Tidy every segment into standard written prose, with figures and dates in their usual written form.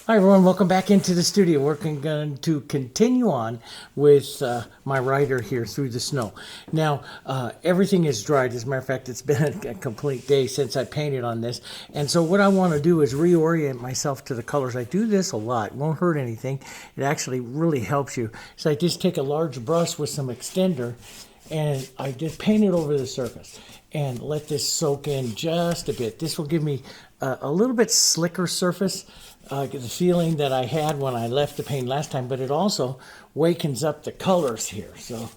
Hi everyone, welcome back into the studio. We're going to continue on with my rider here through the snow. Now, everything is dried. As a matter of fact, it's been a complete day since I painted on this. And so what I want to do is reorient myself to the colors. I do this a lot. It won't hurt anything. It actually really helps you. So I just take a large brush with some extender and I just paint it over the surface and let this soak in just a bit. This will give me a little bit slicker surface. The feeling that I had when I left the paint last time, but it also wakens up the colors here, so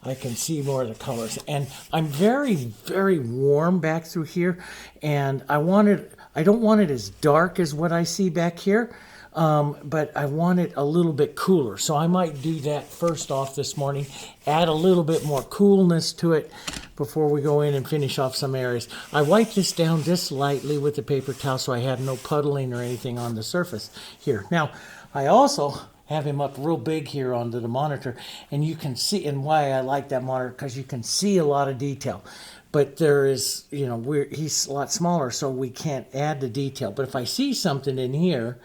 I can see more of the colors. And I'm very, very warm back through here, and I don't want it as dark as what I see back here, but I want it a little bit cooler. So I might do that first off this morning, add a little bit more coolness to it before we go in and finish off some areas. I wipe this down just lightly with the paper towel so I have no puddling or anything on the surface here. Now, I also have him up real big here onto the monitor, and you can see, and why I like that monitor, because you can see a lot of detail. But there is, he's a lot smaller, so we can't add the detail. But if I see something in here,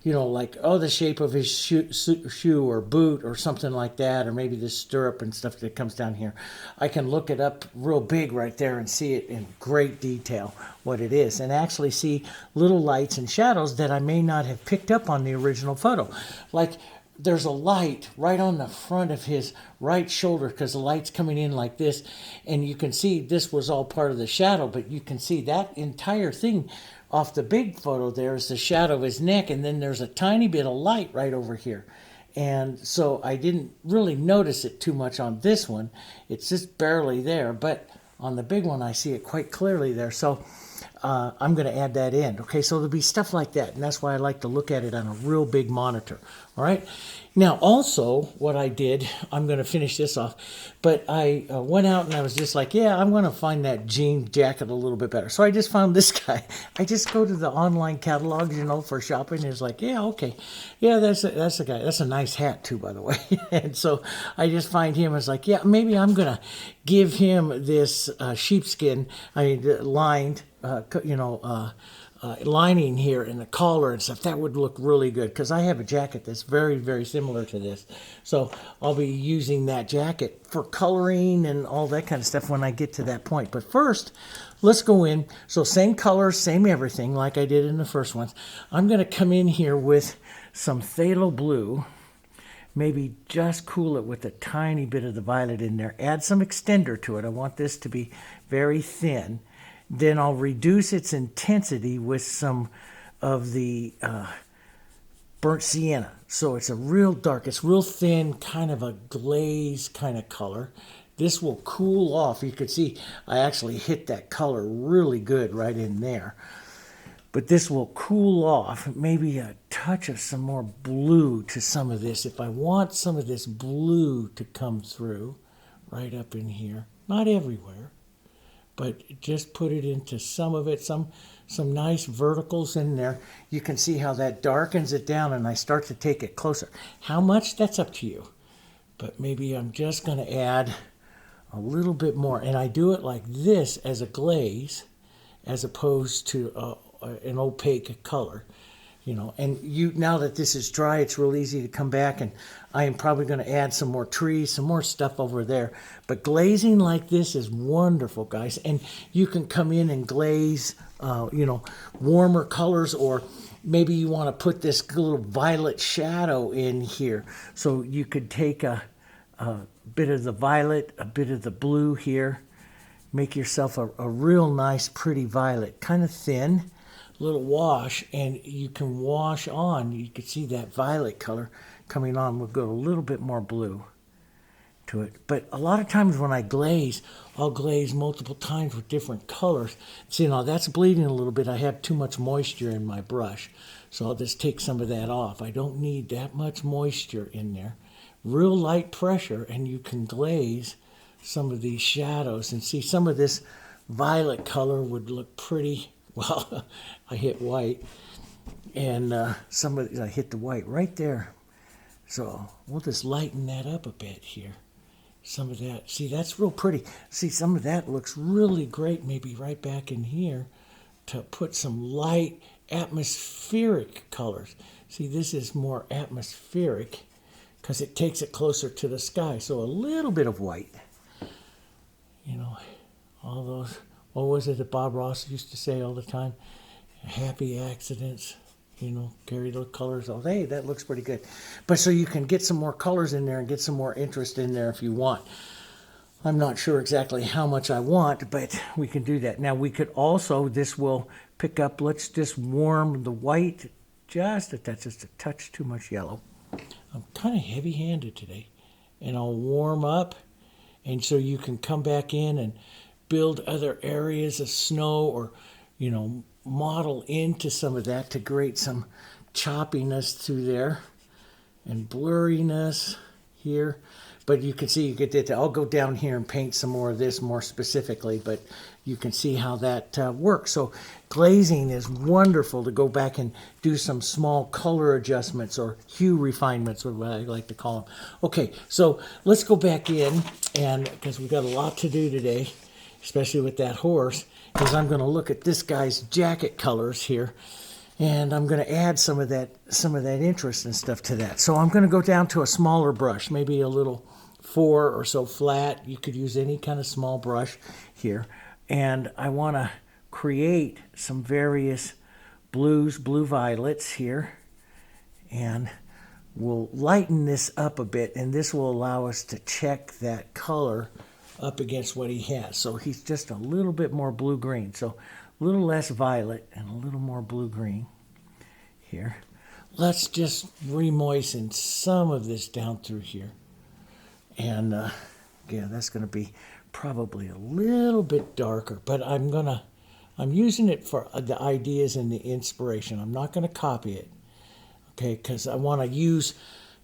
like, the shape of his shoe or boot or something like that, or maybe the stirrup and stuff that comes down here, I can look it up real big right there and see it in great detail what it is, and actually see little lights and shadows that I may not have picked up on the original photo. Like, there's a light right on the front of his right shoulder because the light's coming in like this, and you can see this was all part of the shadow, but you can see that entire thing off the big photo there is the shadow of his neck, and then there's a tiny bit of light right over here. And so I didn't really notice it too much on this one. It's just barely there, but on the big one I see it quite clearly there. So I'm going to add that in. Okay, so there'll be stuff like that, and that's why I like to look at it on a real big monitor. All right. Now, also, what I did, I'm going to finish this off, but I went out and I was just like, I'm going to find that jean jacket a little bit better. So I just found this guy. I just go to the online catalogs, for shopping. And it's like, okay. Yeah, that's a guy. That's a nice hat, too, by the way. And so I just find him. I was like, maybe I'm going to give him this sheepskin, lined, lining here in the collar and stuff. That would look really good because I have a jacket that's very, very similar to this. So I'll be using that jacket for coloring and all that kind of stuff when I get to that point. But first, let's go in. So same colors, same everything like I did in the first ones. I'm going to come in here with some Phthalo Blue. Maybe just cool it with a tiny bit of the violet in there. Add some extender to it. I want this to be very thin. Then I'll reduce its intensity with some of the burnt sienna. So it's a real dark, it's real thin, kind of a glaze kind of color. This will cool off. You can see I actually hit that color really good right in there. But this will cool off. Maybe a touch of some more blue to some of this. If I want some of this blue to come through right up in here. Not everywhere, but just put it into some of it, some nice verticals in there. You can see how that darkens it down, and I start to take it closer. How much? That's up to you. But maybe I'm just going to add a little bit more, and I do it like this as a glaze as opposed to an opaque color. And now that this is dry, it's real easy to come back, and I am probably going to add some more trees, some more stuff over there. But glazing like this is wonderful, guys. And you can come in and glaze, warmer colors, or maybe you want to put this little violet shadow in here. So you could take a bit of the violet, a bit of the blue here, make yourself a real nice, pretty violet, kind of thin. Little wash, and you can wash on. You can see that violet color coming on. We'll go a little bit more blue to it. But a lot of times when I glaze, I'll glaze multiple times with different colors. See, now that's bleeding a little bit. I have too much moisture in my brush, so I'll just take some of that off. I don't need that much moisture in there. Real light pressure, and you can glaze some of these shadows. And see, some of this violet color would look pretty. Well, I hit white, and I hit the white right there. So we'll just lighten that up a bit here. Some of that, see, that's real pretty. See, some of that looks really great, maybe right back in here, to put some light atmospheric colors. See, this is more atmospheric because it takes it closer to the sky. So a little bit of white. You know, all those, what was it that Bob Ross used to say all the time? Happy accidents, you know, carry those colors. Oh, hey, that looks pretty good. But so you can get some more colors in there and get some more interest in there if you want. I'm not sure exactly how much I want, but we can do that. Now we could also, this will pick up, let's just warm the white just a touch too much yellow. I'm kind of heavy-handed today. And I'll warm up, and so you can come back in and build other areas of snow, or, you know, model into some of that to create some choppiness through there and blurriness here. But you can see, you get that. I'll go down here and paint some more of this more specifically, but you can see how that works. So glazing is wonderful to go back and do some small color adjustments or hue refinements, or what I like to call them. Okay, so let's go back in, and because we've got a lot to do today, especially with that horse, is I'm going to look at this guy's jacket colors here. And I'm going to add some of that interest and stuff to that. So I'm going to go down to a smaller brush, maybe a little 4 or so flat. You could use any kind of small brush here. And I want to create some various blues, blue violets here. And we'll lighten this up a bit, and this will allow us to check that color up against what he has. So he's just a little bit more blue-green. So a little less violet and a little more blue-green here. Let's just re-moisten some of this down through here. And yeah, that's going to be probably a little bit darker, but I'm using it for the ideas and the inspiration. I'm not going to copy it, okay, because I want to use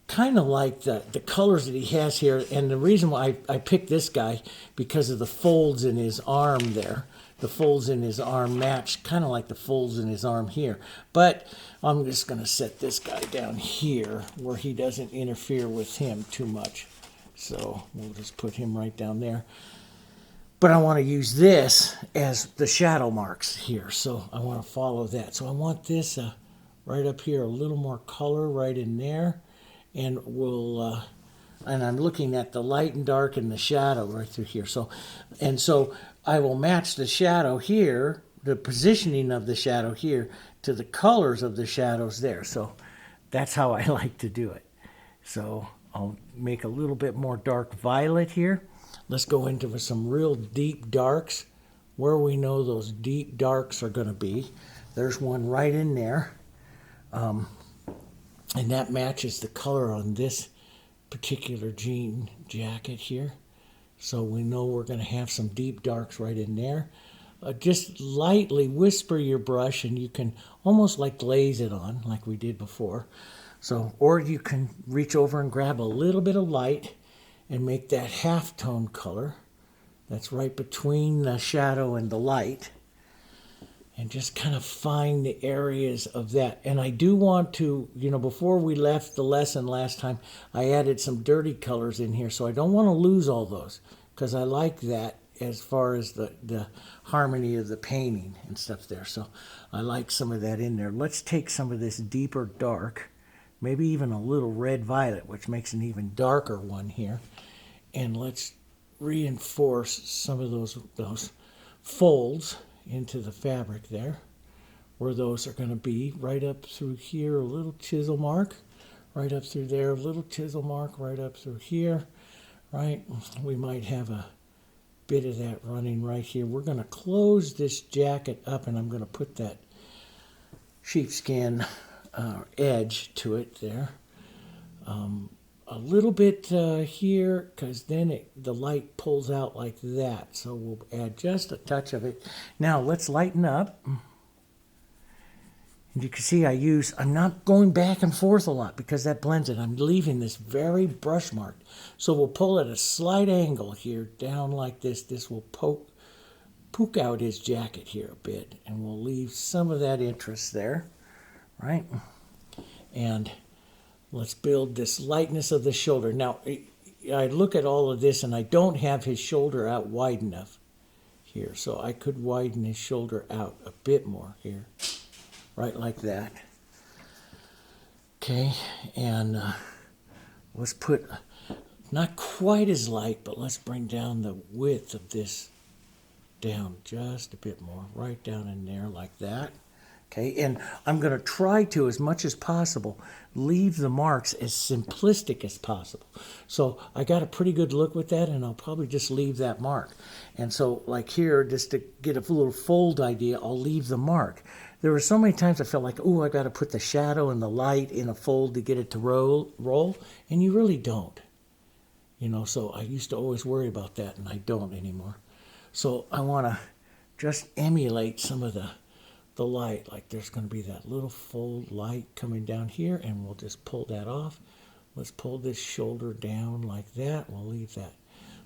kind of like the colors that he has here. And the reason why I picked this guy, because of the folds in his arm there. The folds in his arm match kind of like the folds in his arm here. But I'm just going to set this guy down here where he doesn't interfere with him too much. So we'll just put him right down there. But I want to use this as the shadow marks here. So I want to follow that. So I want this right up here, a little more color right in there. And we'll... and I'm looking at the light and dark and the shadow right through here. So I will match the shadow here, the positioning of the shadow here, to the colors of the shadows there. So that's how I like to do it. So I'll make a little bit more dark violet here. Let's go into some real deep darks, where we know those deep darks are going to be. There's one right in there. And that matches the color on this particular jean jacket here. So we know we're going to have some deep darks right in there. Just lightly whisper your brush, and you can almost like glaze it on like we did before. So, or you can reach over and grab a little bit of light and make that halftone color that's right between the shadow and the light. And just kind of find the areas of that. And I do want to, you know, before we left the lesson last time, I added some dirty colors in here. So I don't want to lose all those, because I like that as far as the harmony of the painting and stuff there. So I like some of that in there. Let's take some of this deeper dark, maybe even a little red violet, which makes an even darker one here. And let's reinforce some of those folds into the fabric there, where those are going to be right up through here, a little chisel mark, right up through there, a little chisel mark, right up through here, right? We might have a bit of that running right here. We're going to close this jacket up, and I'm going to put that sheepskin edge to it there. A little bit here, because then the light pulls out like that. So we'll add just a touch of it. Now let's lighten up. And you can see I'm not going back and forth a lot because that blends it. I'm leaving this very brush marked. So we'll pull at a slight angle here, down like this. This will poke out his jacket here a bit, and we'll leave some of that interest there, right? And let's build this lightness of the shoulder. Now, I look at all of this, and I don't have his shoulder out wide enough here. So I could widen his shoulder out a bit more here. right like that. Okay, and let's put, not quite as light, but let's bring down the width of this down just a bit more, right down in there like that. Okay, and I'm going to try to, as much as possible, leave the marks as simplistic as possible. So I got a pretty good look with that, and I'll probably just leave that mark. And so like here, just to get a little fold idea, I'll leave the mark. There were so many times I felt like, oh, I got to put the shadow and the light in a fold to get it to roll, and you really don't. You know, so I used to always worry about that, and I don't anymore. So I want to just emulate some of the light. Like there's going to be that little fold light coming down here, and we'll just pull that off. Let's pull this shoulder down like that. We'll leave that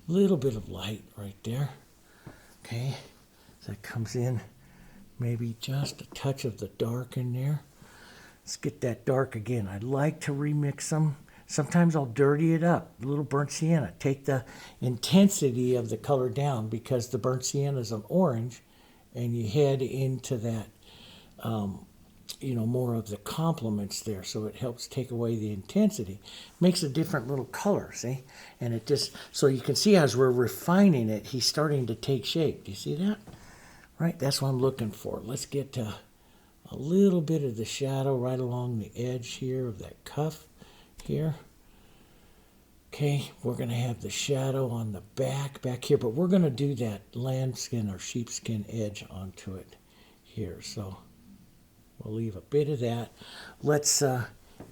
little bit of light right there. Okay, so that comes in, maybe just a touch of the dark in there. Let's get that dark again. I like to remix them. Sometimes I'll dirty it up, a little burnt sienna. Take the intensity of the color down, because the burnt sienna is an orange, and you head into that, you know, more of the complements there. So it helps take away the intensity. Makes a different little color, see? And it just, so you can see as we're refining it, he's starting to take shape. Do you see that? Right, that's what I'm looking for. Let's get a little bit of the shadow right along the edge here of that cuff here. Okay, we're going to have the shadow on the back here, but we're going to do that lambskin or sheepskin edge onto it here. So we'll leave a bit of that. Let's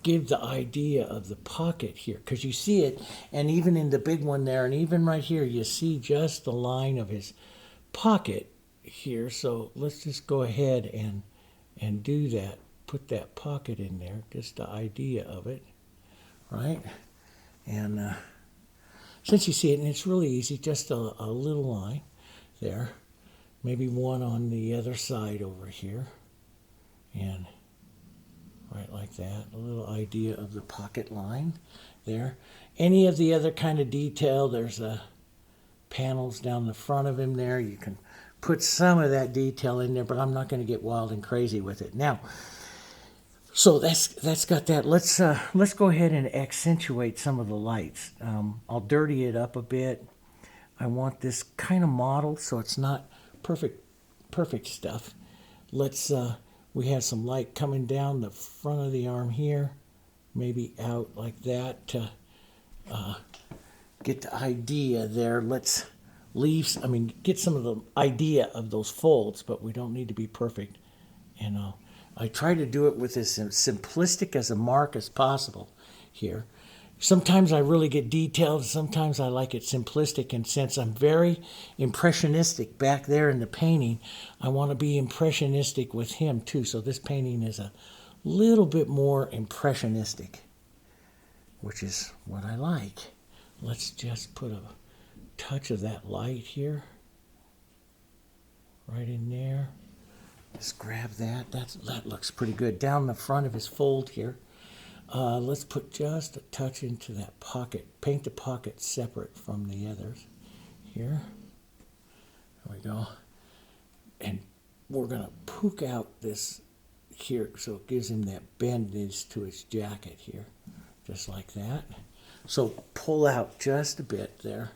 give the idea of the pocket here, because you see it, and even in the big one there, and even right here, you see just the line of his pocket here. So let's just go ahead and do that. Put that pocket in there, just the idea of it. Right, and since you see it, and it's really easy, just a little line there, maybe one on the other side over here, and right like that, a little idea of the pocket line there. Any of the other kind of detail, there's panels down the front of him there. You can put some of that detail in there, but I'm not going to get wild and crazy with it now. So that's got that. Let's go ahead and accentuate some of the lights. I'll dirty it up a bit. I want this kind of mottled, so it's not perfect stuff. We have some light coming down the front of the arm here, maybe out like that to get the idea there. Let's get some of the idea of those folds, but we don't need to be perfect, you know. I try to do it with as simplistic as a mark as possible here. Sometimes I really get detailed. Sometimes I like it simplistic. And since I'm very impressionistic back there in the painting, I want to be impressionistic with him too. So this painting is a little bit more impressionistic, which is what I like. Let's just put a touch of that light here, right in there. Just grab that. That looks pretty good. Down the front of his fold here. Let's put just a touch into that pocket. Paint the pocket separate from the others here. There we go. And we're going to poke out this here so it gives him that bendage to his jacket here. Just like that. So pull out just a bit there.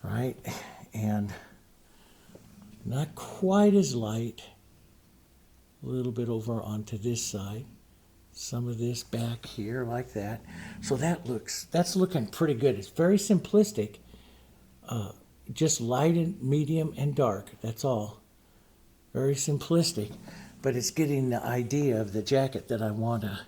Right? And not quite as light. A little bit over onto this side, some of this back here like that. So that's looking pretty good. It's very simplistic, just light and medium and dark. That's all. Very simplistic, but it's getting the idea of the jacket that I want to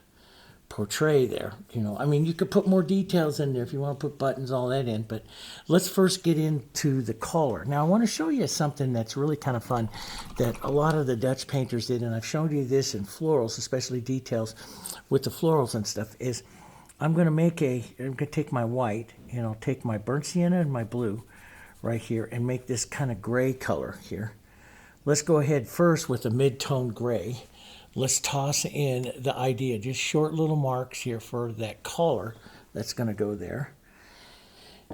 portray there. You know, I mean, you could put more details in there if you want to put buttons, all that in, but let's first get into the collar. Now I want to show you something that's really kind of fun that a lot of the Dutch painters did, and I've shown you this in florals, especially details with the florals and stuff, is I'm going to take my white, and I'll take my burnt sienna and my blue right here and make this kind of gray color here. Let's go ahead first with a mid-tone gray. Let's toss in the idea, just short little marks here for that collar that's going to go there.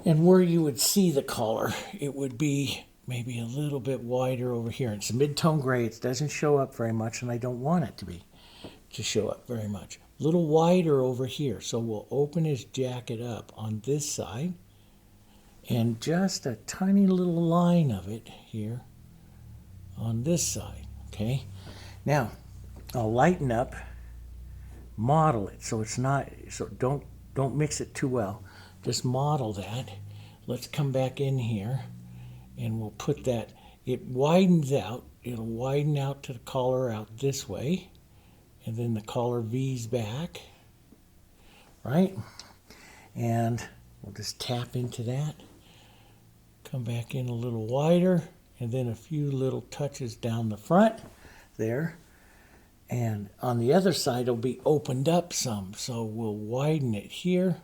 And where you would see the collar, it would be maybe a little bit wider over here. It's a mid-tone gray. It doesn't show up very much, and I don't want it to show up very much. A little wider over here. So we'll open his jacket up on this side, and just a tiny little line of it here on this side. Okay. Now I'll lighten up, model it so it's not, so don't mix it too well. Just model that. Let's come back in here and we'll put that, it widens out, it'll widen out to the collar out this way, and then the collar V's back, right? And we'll just tap into that, come back in a little wider, and then a few little touches down the front there. And on the other side it'll be opened up some, so we'll widen it here,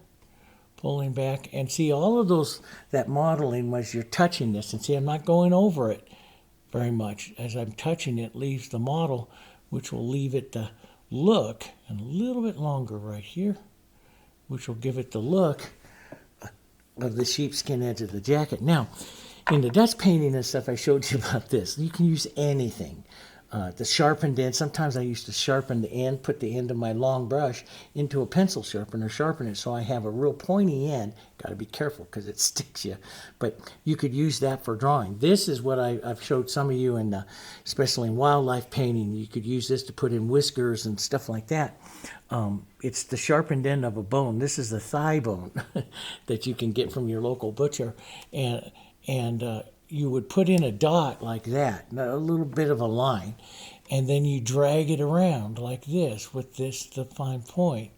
pulling back, and see all of those, that modeling was you're touching this, and see I'm not going over it very much. As I'm touching it leaves the model, which will leave it the look, and a little bit longer right here, which will give it the look of the sheepskin edge of the jacket. Now, in the dust painting and stuff I showed you about this, you can use anything. The sharpened end, sometimes I used to sharpen the end, put the end of my long brush into a pencil sharpener, sharpen it so I have a real pointy end. Got to be careful because it sticks you. But you could use that for drawing. This is what I've showed some of you, in, especially in wildlife painting. You could use this to put in whiskers and stuff like that. It's the sharpened end of a bone. This is the thigh bone that you can get from your local butcher. And you would put in a dot like that, a little bit of a line, and then you drag it around like this with this, the fine point,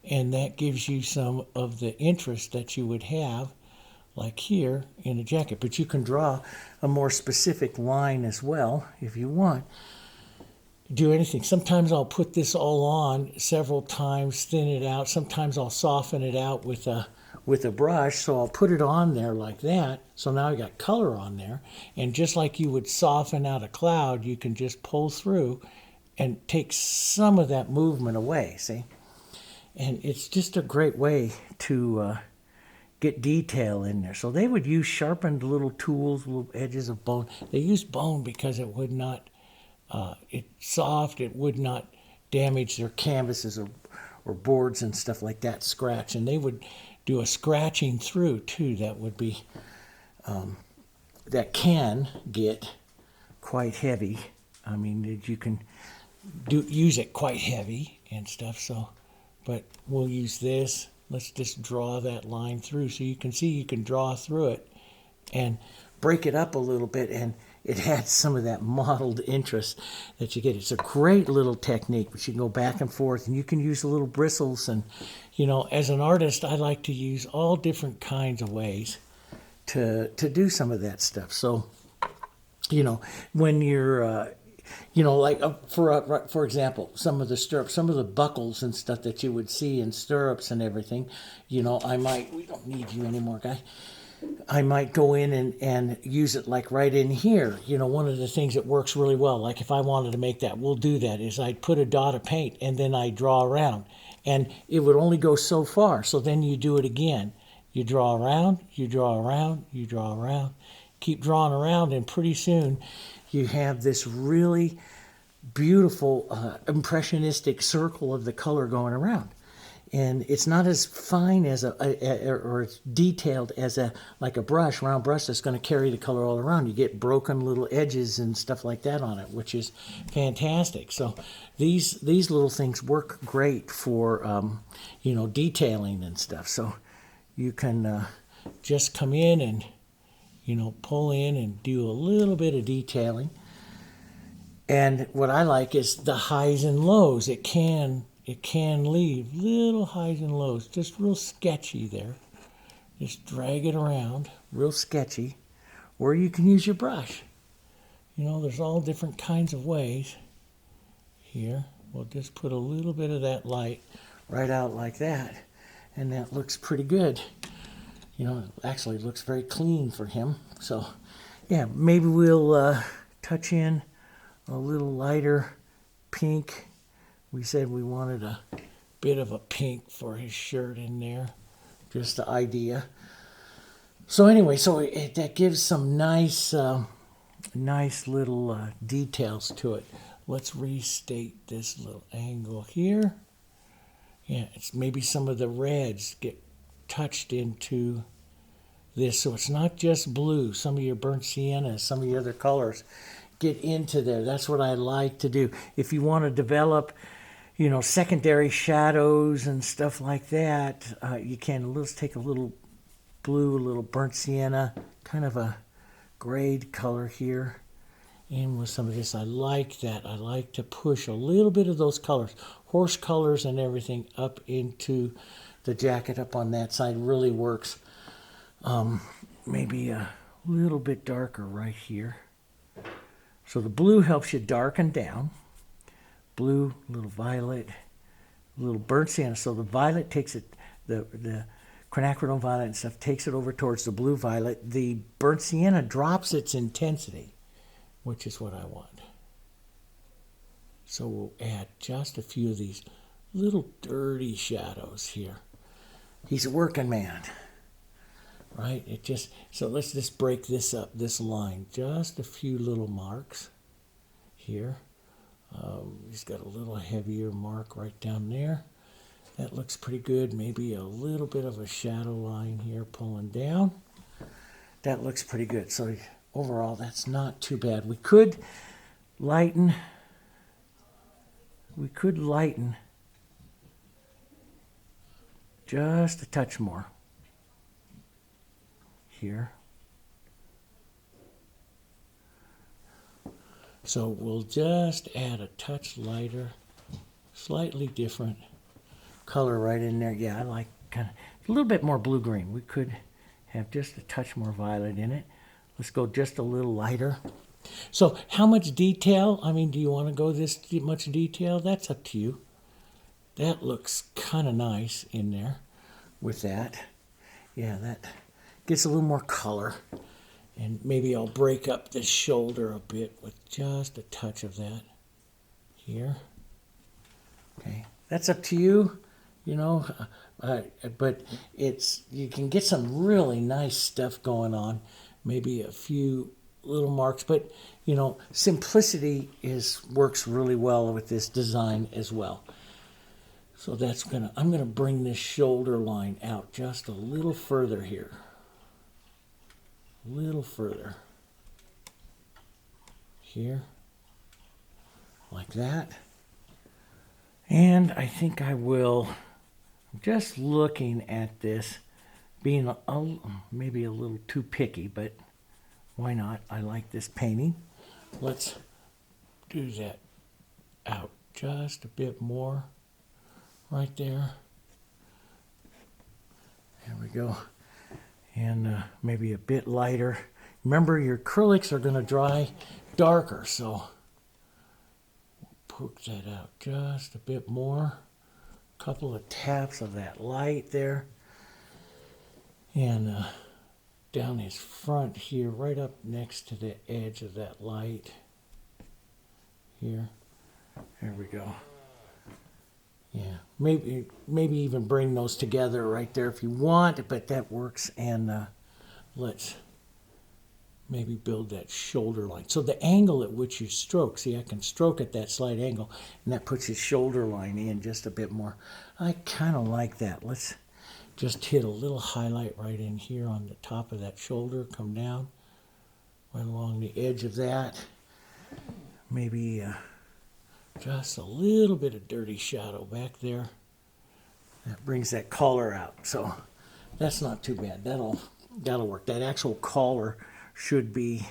and that gives you some of the interest that you would have, like here in a jacket. But you can draw a more specific line as well if you want. Do anything. Sometimes I'll put this all on several times, thin it out. Sometimes I'll soften it out with a brush, so I'll put it on there like that. So now I got color on there, and just like you would soften out a cloud, you can just pull through and take some of that movement away, see? And it's just a great way to get detail in there. So they would use sharpened little tools, little edges of bone. They used bone because it would not, it's soft, it would not damage their canvases or boards and stuff like that, scratch. And they would do a scratching through too. That would be, that can get quite heavy. I mean, you can use it quite heavy and stuff. So, but we'll use this. Let's just draw that line through, so you can see you can draw through it and break it up a little bit, and it adds some of that mottled interest that you get. It's a great little technique, but you can go back and forth, and you can use the little bristles. And, you know, as an artist, I like to use all different kinds of ways to do some of that stuff. So, you know, when you're, you know, like for example, some of the stirrups, some of the buckles and stuff that you would see in stirrups and everything, you know, we don't need you anymore, guy. I might go in and use it like right in here. You know, one of the things that works really well, like if I wanted to make that, we'll do that, is I'd put a dot of paint and then I draw around. And it would only go so far. So then you do it again. You draw around, you draw around, you draw around. Keep drawing around, and pretty soon you have this really beautiful impressionistic circle of the color going around. And it's not as fine as or it's detailed as like a brush, round brush that's going to carry the color all around. You get broken little edges and stuff like that on it, which is fantastic. So these little things work great for you know, detailing and stuff. So you can just come in and, you know, pull in and do a little bit of detailing. And what I like is the highs and lows. It can leave little highs and lows, just real sketchy there. Just drag it around, real sketchy. Or you can use your brush. You know, there's all different kinds of ways. Here, we'll just put a little bit of that light right out like that. And that looks pretty good. You know, it actually looks very clean for him. So, yeah, maybe we'll touch in a little lighter pink. We said we wanted a bit of a pink for his shirt in there. Just the idea. So anyway, that gives some nice little details to it. Let's restate this little angle here. Yeah, it's maybe some of the reds get touched into this, so it's not just blue. Some of your burnt sienna, some of your other colors get into there. That's what I like to do. If you want to develop, secondary shadows and stuff like that, you can. Let's take a little blue, a little burnt sienna, kind of a grayed color here. And with some of this, I like that. I like to push a little bit of those colors, horse colors and everything, up into the jacket up on that side. Really works. Maybe a little bit darker right here. So the blue helps you darken down. Blue, a little violet, a little burnt sienna. So the violet takes it, the Quinacridone Violet and stuff takes it over towards the blue violet. The burnt sienna drops its intensity, which is what I want. So we'll add just a few of these little dirty shadows here. He's a working man, right? So let's just break this up, this line. Just a few little marks here. He's got a little heavier mark right down there. That looks pretty good. Maybe a little bit of a shadow line here pulling down. That looks pretty good. So overall, that's not too bad. We could lighten just a touch more here. So we'll just add a touch lighter, slightly different color right in there. Yeah, I like kind of a little bit more blue-green. We could have just a touch more violet in it. Let's go just a little lighter. So how much detail? I mean, do you want to go this much detail? That's up to you. That looks kind of nice in there with that. Yeah, that gets a little more color. And maybe I'll break up the shoulder a bit with just a touch of that here. Okay, that's up to you, but you can get some really nice stuff going on. Maybe a few little marks, but simplicity works really well with this design as well. So I'm gonna bring this shoulder line out just a little further here. A little further. Here. Like that. And I think I will, just looking at this, being maybe a little too picky, but why not? I like this painting. Let's do that out just a bit more right there. There we go. And maybe a bit lighter. Remember, your acrylics are going to dry darker, so we'll poke that out just a bit more. A couple of taps of that light there. And down his front here, right up next to the edge of that light. Here. There we go. Yeah, maybe even bring those together right there if you want, but that works. And let's maybe build that shoulder line. So the angle at which you stroke, see, I can stroke at that slight angle, and that puts his shoulder line in just a bit more. I kind of like that. Let's just hit a little highlight right in here on the top of that shoulder, come down right along the edge of that. Maybe just a little bit of dirty shadow back there. That brings that collar out. So that's not too bad. That'll work. That actual collar should be,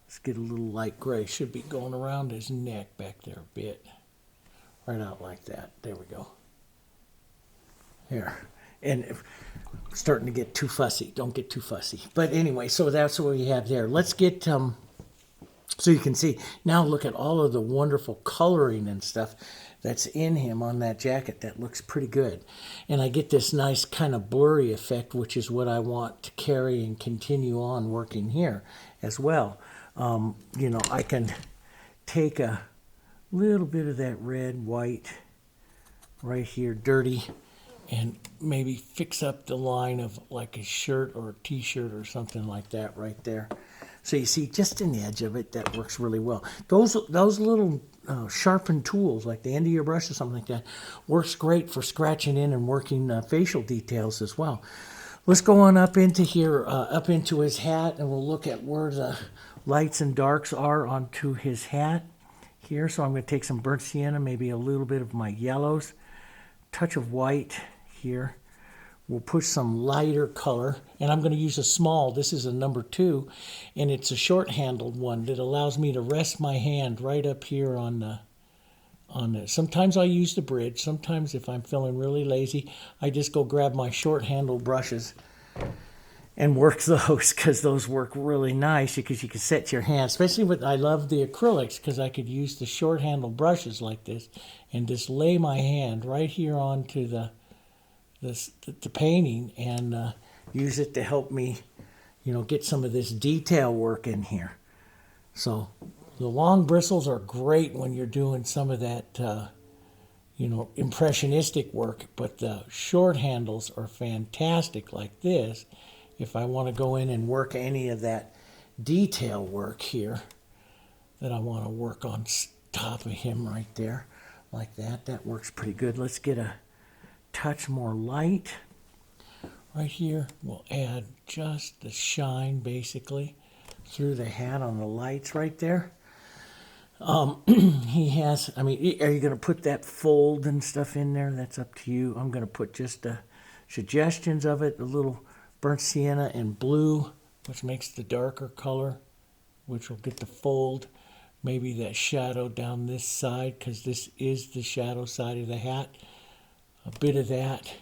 let's get a little light gray, should be going around his neck back there a bit. Right out like that. There we go. Here. And if starting to get too fussy, don't get too fussy. But anyway, so that's what we have there. Let's get so you can see, now look at all of the wonderful coloring and stuff that's in him on that jacket. That looks pretty good. And I get this nice kind of blurry effect, which is what I want to carry and continue on working here as well. I can take a little bit of that red, white right here, dirty, and maybe fix up the line of like a shirt or a t-shirt or something like that right there. So you see just an edge of it, that works really well. Those little sharpened tools, like the end of your brush or something like that, works great for scratching in and working facial details as well. Let's go on up into here, up into his hat, and we'll look at where the lights and darks are onto his hat here. So I'm going to take some burnt sienna, maybe a little bit of my yellows, touch of white here. We'll put some lighter color, and I'm going to use a small. This is a number 2, and it's a short-handled one that allows me to rest my hand right up here on the. Sometimes I use the bridge. Sometimes, if I'm feeling really lazy, I just go grab my short-handled brushes and work those, because those work really nice, because you can set your hand. Especially with, I love the acrylics, because I could use the short-handled brushes like this and just lay my hand right here onto the painting and use it to help me, get some of this detail work in here. So the long bristles are great when you're doing some of that, impressionistic work, but the short handles are fantastic like this if I want to go in and work any of that detail work here that I want to work on top of him right there like that. That works pretty good. Let's get a touch more light right here. We'll add just the shine basically through the hat on the lights right there. He has, are you going to put that fold and stuff in there? That's up to you. I'm going to put just the suggestions of it, a little burnt sienna and blue, which makes the darker color, which will get the fold. Maybe that shadow down this side, because this is the shadow side of the hat. A bit of that,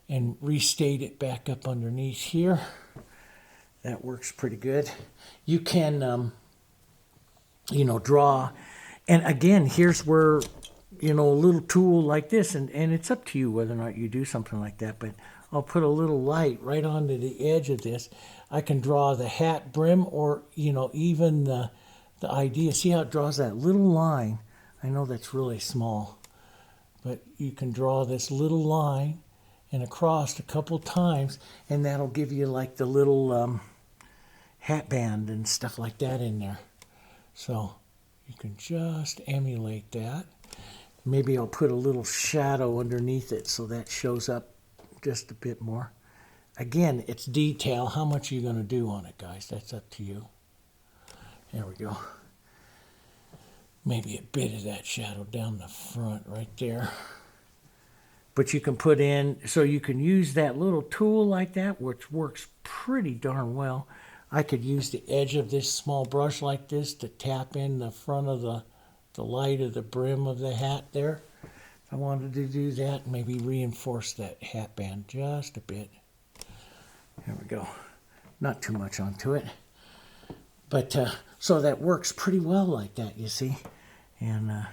and restate it back up underneath here. That works pretty good. You can, draw. And again, here's where, a little tool like this, and it's up to you whether or not you do something like that, but I'll put a little light right onto the edge of this. I can draw the hat brim, or, even the idea. See how it draws that little line? I know that's really small, but you can draw this little line and across a couple times, and that'll give you like the little hat band and stuff like that in there. So you can just emulate that. Maybe I'll put a little shadow underneath it so that shows up just a bit more. Again, it's detail. How much are you going to do on it, guys? That's up to you. There we go. Maybe a bit of that shadow down the front right there. But you can put in, so you can use that little tool like that, which works pretty darn well. I could use the edge of this small brush like this to tap in the front of the light of the brim of the hat there. If I wanted to do that, maybe reinforce that hat band just a bit. There we go. Not too much onto it. But so that works pretty well like that, you see. And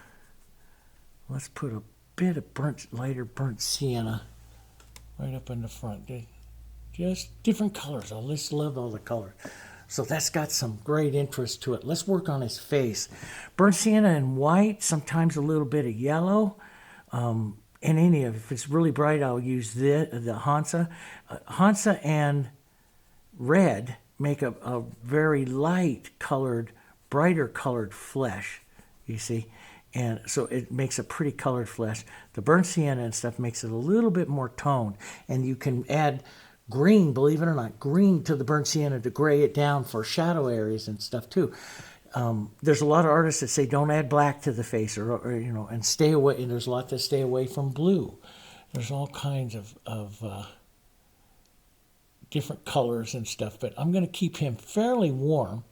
let's put a bit of lighter burnt sienna right up in the front. Just different colors. I just love all the colors. So that's got some great interest to it. Let's work on his face. Burnt sienna and white, sometimes a little bit of yellow. And if it's really bright, I'll use the Hansa. Hansa and red make a very light colored, brighter colored flesh, you see. And so it makes a pretty colored flesh. The burnt sienna and stuff makes it a little bit more toned. And you can add green, believe it or not, green to the burnt sienna to gray it down for shadow areas and stuff too. There's a lot of artists that say don't add black to the face, or and stay away. And there's a lot that stay away from blue. There's all kinds of different colors and stuff. But I'm going to keep him fairly warm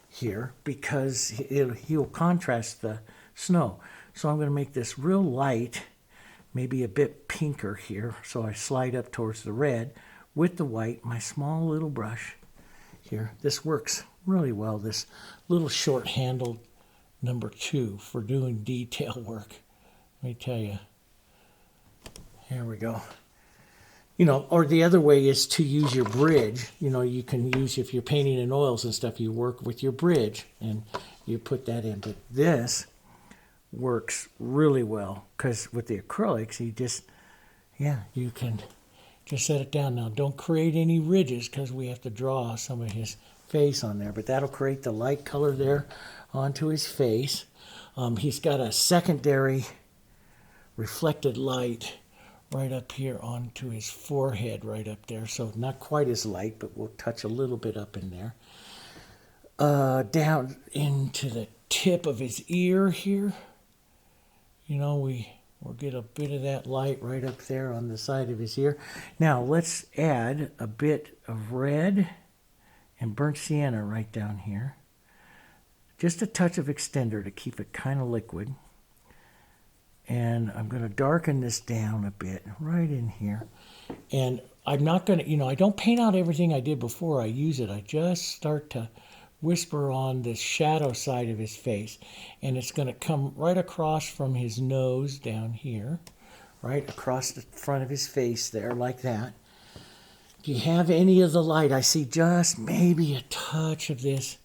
here because he'll contrast the snow. So I'm going to make this real light, maybe a bit pinker here. So I slide up towards the red with the white, my small little brush here. This works really well, this little short-handled number 2 for doing detail work. Let me tell you. Here we go. Or the other way is to use your bridge. You can use, if you're painting in oils and stuff, you work with your bridge and you put that in. But this works really well because with the acrylics, yeah, you can just set it down. Now, don't create any ridges because we have to draw some of his face on there, but that'll create the light color there onto his face. He's got a secondary reflected light right up here onto his forehead, right up there, so not quite as light, but we'll touch a little bit up in there. Down into the tip of his ear here, you know, we'll get a bit of that light right up there on the side of his ear. Now let's add a bit of red and burnt sienna right down here. Just a touch of extender to keep it kind of liquid. And I'm going to darken this down a bit right in here. And I'm not going to, you know, I don't paint out everything I did before I use it. I just start to whisper on the shadow side of his face. And it's going to come right across from his nose down here, right across the front of his face there, like that. If you have any of the light, I see just maybe a touch of this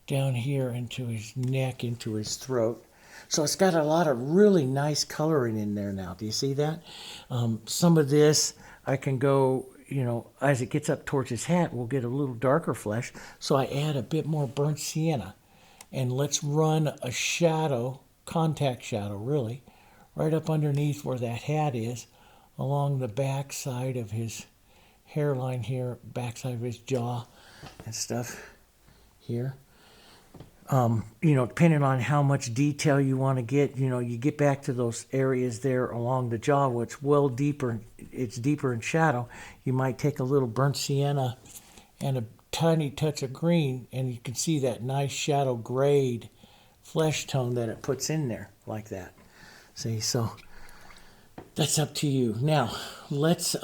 down here into his neck, into his throat. So it's got a lot of really nice coloring in there now. Do you see that? Some of this I can go, you know, as it gets up towards his hat, we'll get a little darker flesh. So I add a bit more burnt sienna. And let's run a shadow, contact shadow really, right up underneath where that hat is, along the back side of his hairline here, back side of his jaw and stuff here. You know, depending on how much detail you want to get, you know, you get back to those areas there along the jaw, which well deeper, it's deeper in shadow. You might take a little burnt sienna and a tiny touch of green, and you can see that nice shadow grade flesh tone that it puts in there like that. See, so that's up to you. Now, let's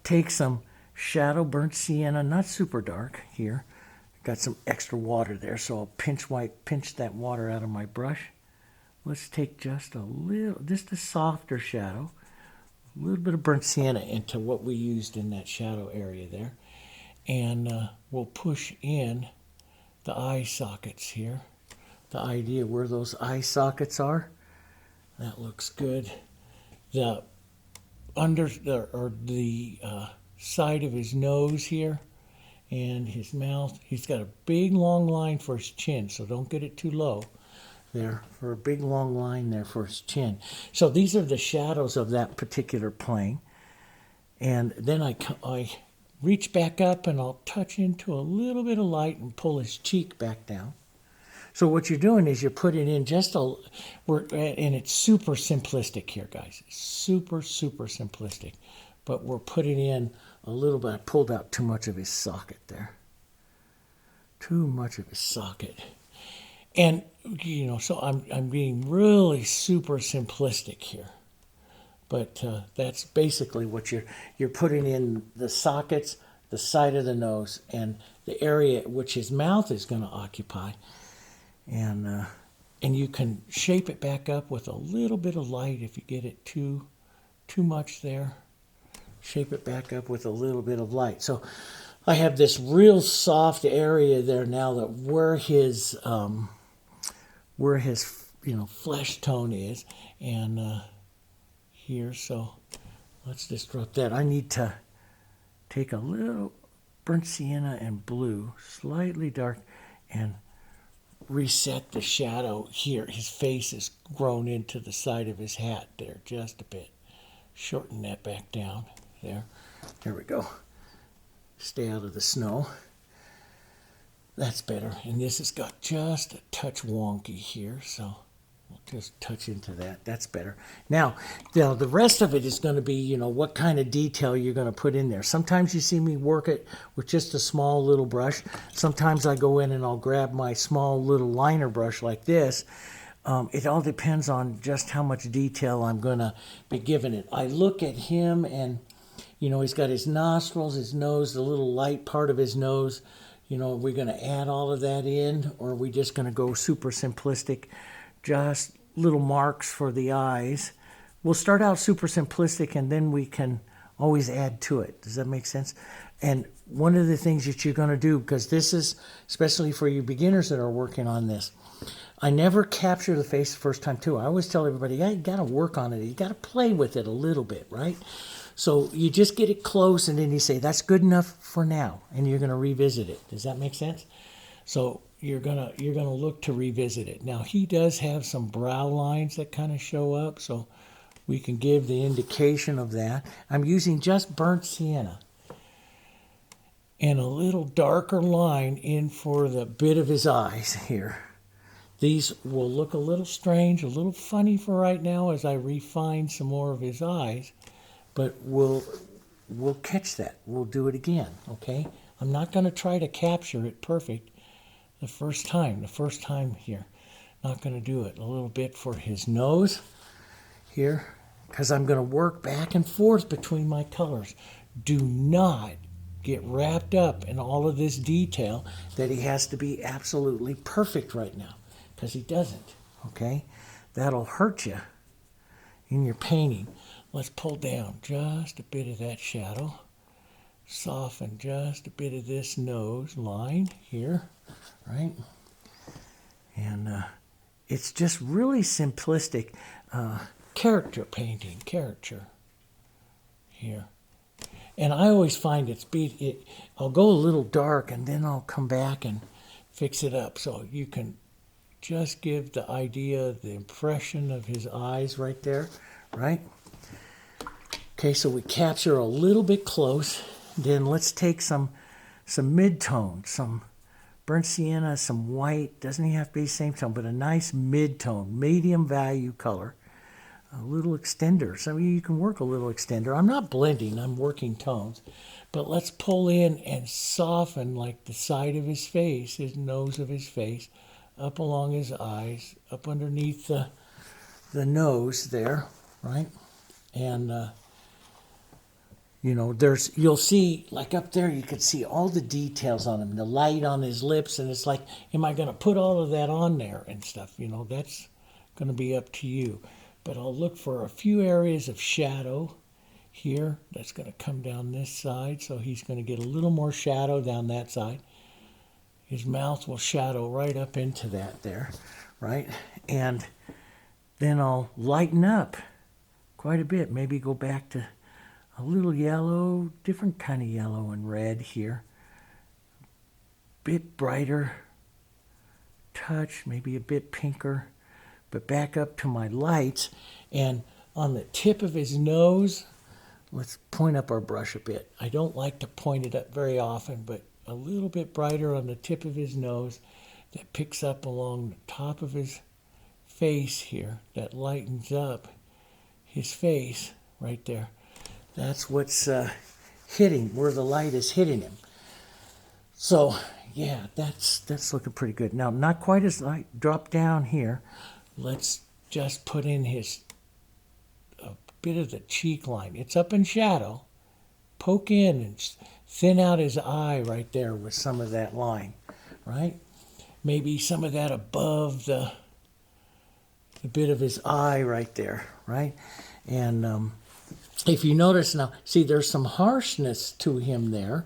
take some shadow burnt sienna, not super dark here. Got some extra water there, so I'll pinch that water out of my brush. Let's take just a softer shadow, a little bit of burnt sienna into what we used in that shadow area there. And we'll push in the eye sockets here. The idea where those eye sockets are, that looks good. The side of his nose here, and his mouth, he's got a big long line for his chin, so don't get it too low there, for a big long line there for his chin. So these are the shadows of that particular plane. And then I reach back up and I'll touch into a little bit of light and pull his cheek back down. So what you're doing is you're putting in just and it's super simplistic here, guys. Super, super simplistic. But we're putting in a little bit. I pulled out too much of his socket there. Too much of his socket. And, you know, so I'm being really super simplistic here. But that's basically what you're putting in: the sockets, the side of the nose, and the area which his mouth is going to occupy. And you can shape it back up with a little bit of light if you get it too much there. Shape it back up with a little bit of light. So I have this real soft area there now, that where his flesh tone is, and here. So let's disrupt that. I need to take a little burnt sienna and blue, slightly dark, and reset the shadow here. His face is grown into the side of his hat there just a bit. Shorten that back down. There we go. Stay out of the snow. That's better. And this has got just a touch wonky here, so we'll just touch into that. That's better. Now the rest of it is going to be, you know, what kind of detail you're going to put in there. Sometimes you see me work it with just a small little brush. Sometimes I go in and I'll grab my small little liner brush like this. It all depends on just how much detail I'm going to be giving it. I look at him and, you know, he's got his nostrils, his nose, the little light part of his nose. You know, are we going to add all of that in, or are we just going to go super simplistic, just little marks for the eyes? We'll start out super simplistic, and then we can always add to it. Does that make sense? And one of the things that you're going to do, because this is especially for you beginners that are working on this, I never capture the face the first time too. I always tell everybody, you got to work on it. You got to play with it a little bit, right? So you just get it close and then you say, that's good enough for now. And you're going to revisit it. Does that make sense? So you're gonna look to revisit it. Now he does have some brow lines that kind of show up, so we can give the indication of that. I'm using just burnt sienna and a little darker line in for the bit of his eyes here. These will look a little strange, a little funny for right now as I refine some more of his eyes, but we'll catch that. We'll do it again, okay? I'm not going to try to capture it perfect the first time here. Not going to do it. A little bit for his nose here, because I'm going to work back and forth between my colors. Do not get wrapped up in all of this detail that he has to be absolutely perfect right now, because he doesn't, okay? That'll hurt you in your painting. Let's pull down just a bit of that shadow. Soften just a bit of this nose line here, right? And it's just really simplistic character painting, character here. And I always find I'll go a little dark and then I'll come back and fix it up. So you can just give the idea, the impression of his eyes right there, right? Okay, so we capture a little bit close. Then let's take some mid-tone, some burnt sienna, some white. Doesn't even have to be the same tone, but a nice mid-tone, medium value color. A little extender. So you can work a little extender. I'm not blending, I'm working tones. But let's pull in and soften like the side of his face, his nose of his face, up along his eyes, up underneath the nose there, right? And you'll see, like up there, you can see all the details on him, the light on his lips, and it's like, am I going to put all of that on there and stuff? That's going to be up to you. But I'll look for a few areas of shadow here. That's going to come down this side, so he's going to get a little more shadow down that side. His mouth will shadow right up into that there, right? And then I'll lighten up quite a bit, maybe go back to a little yellow, different kind of yellow and red here. Bit brighter touch, maybe a bit pinker, but back up to my lights. And on the tip of his nose, let's point up our brush a bit. I don't like to point it up very often, but a little bit brighter on the tip of his nose that picks up along the top of his face here, that lightens up his face right there. That's what's hitting, where the light is hitting him. So, yeah, that's looking pretty good. Now, not quite as light. Drop down here. Let's just put in a bit of the cheek line. It's up in shadow. Poke in and thin out his eye right there with some of that line, right? Maybe some of that above the bit of his eye right there, right? And if you notice now, see, there's some harshness to him there.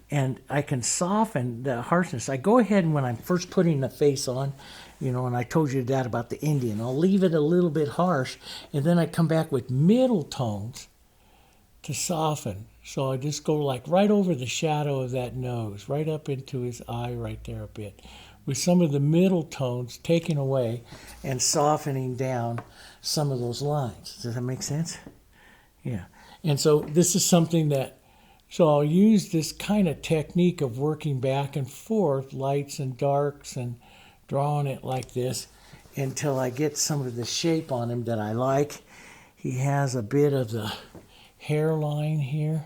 And I can soften the harshness. I go ahead and when I'm first putting the face on, and I told you that about the Indian, I'll leave it a little bit harsh, and then I come back with middle tones to soften. So I just go like right over the shadow of that nose, right up into his eye right there a bit, with some of the middle tones taken away and softening down some of those lines. Does that make sense? Yeah. And so this is something so I'll use this kind of technique of working back and forth, lights and darks, and drawing it like this until I get some of the shape on him that I like. He has a bit of the hairline here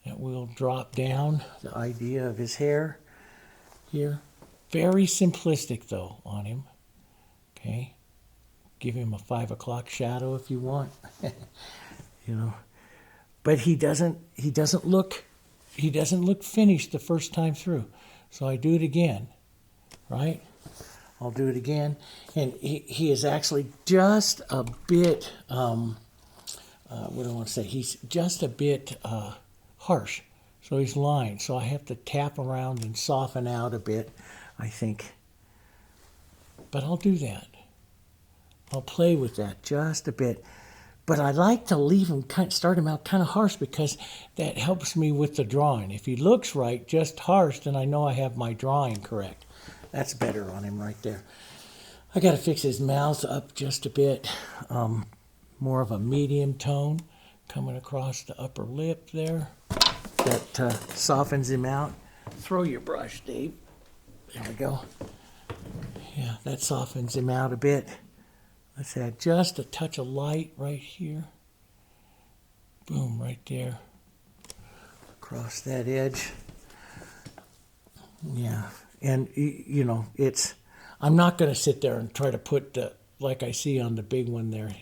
that will drop down, the idea of his hair here. Very simplistic, though, on him. Okay? Give him a 5 o'clock shadow if you want. But he doesn't look finished the first time through. So I do it again, right? I'll do it again, and he is actually just a bit. What do I want to say? He's just a bit harsh. So he's lined. So I have to tap around and soften out a bit, I think, But I'll do that. I'll play with that just a bit. But I like to leave him, start him out kind of harsh because that helps me with the drawing. If he looks right, just harsh, then I know I have my drawing correct. That's better on him right there. I got to fix his mouth up just a bit. More of a medium tone coming across the upper lip there. That softens him out. Throw your brush, Dave. There we go. Yeah, that softens him out a bit. Let's add just a touch of light right here. Boom, right there. Across that edge. Yeah, and you know, I'm not going to sit there and try to put like I see on the big one there,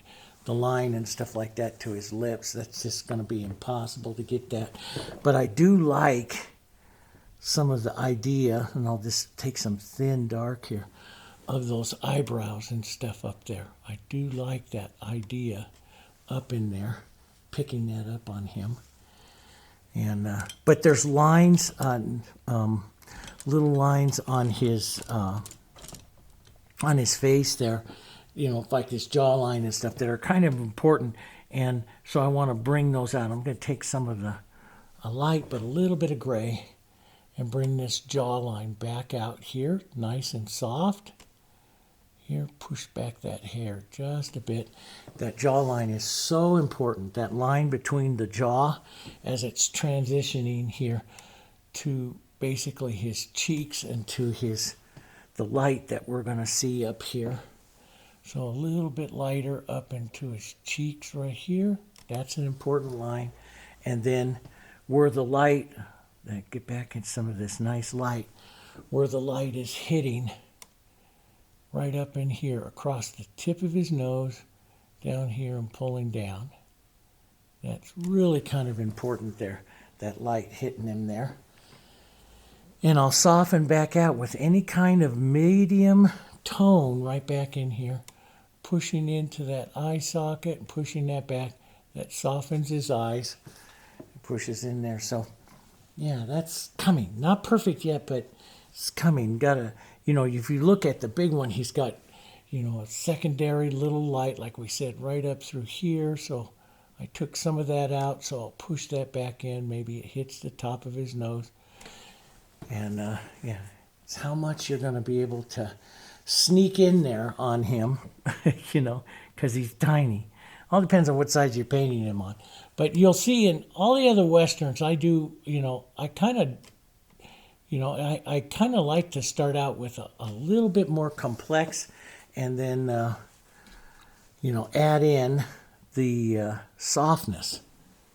the line and stuff like that to his lips. That's just going to be impossible to get that. But I do like some of the idea, and I'll just take some thin dark here, of those eyebrows and stuff up there. I do like that idea up in there, picking that up on him. And but there's lines on little lines on his face there, you know, like his jawline and stuff that are kind of important. And so I want to bring those out. I'm going to take some of a light but a little bit of gray and bring this jawline back out here, nice and soft. Here, push back that hair just a bit. That jawline is so important. That line between the jaw as it's transitioning here to basically his cheeks and to the light that we're going to see up here. So a little bit lighter up into his cheeks right here. That's an important line. And then where the light, get back in some of this nice light, where the light is hitting right up in here across the tip of his nose, down here and pulling down. That's really kind of important there, that light hitting him there. And I'll soften back out with any kind of medium tone right back in here, pushing into that eye socket and pushing that back. That softens his eyes, pushes in there. So yeah, that's coming. Not perfect yet, but it's coming. Gotta, you know, if you look at the big one, he's got, you know, a secondary little light, like we said, right up through here. So I took some of that out, so I'll push that back in. Maybe it hits the top of his nose. And yeah, it's how much you're going to be able to sneak in there on him, you know, because he's tiny. All depends on what side you're painting him on. But you'll see in all the other Westerns, I do, you know, I kind of like to start out with a little bit more complex and then, you know, add in the softness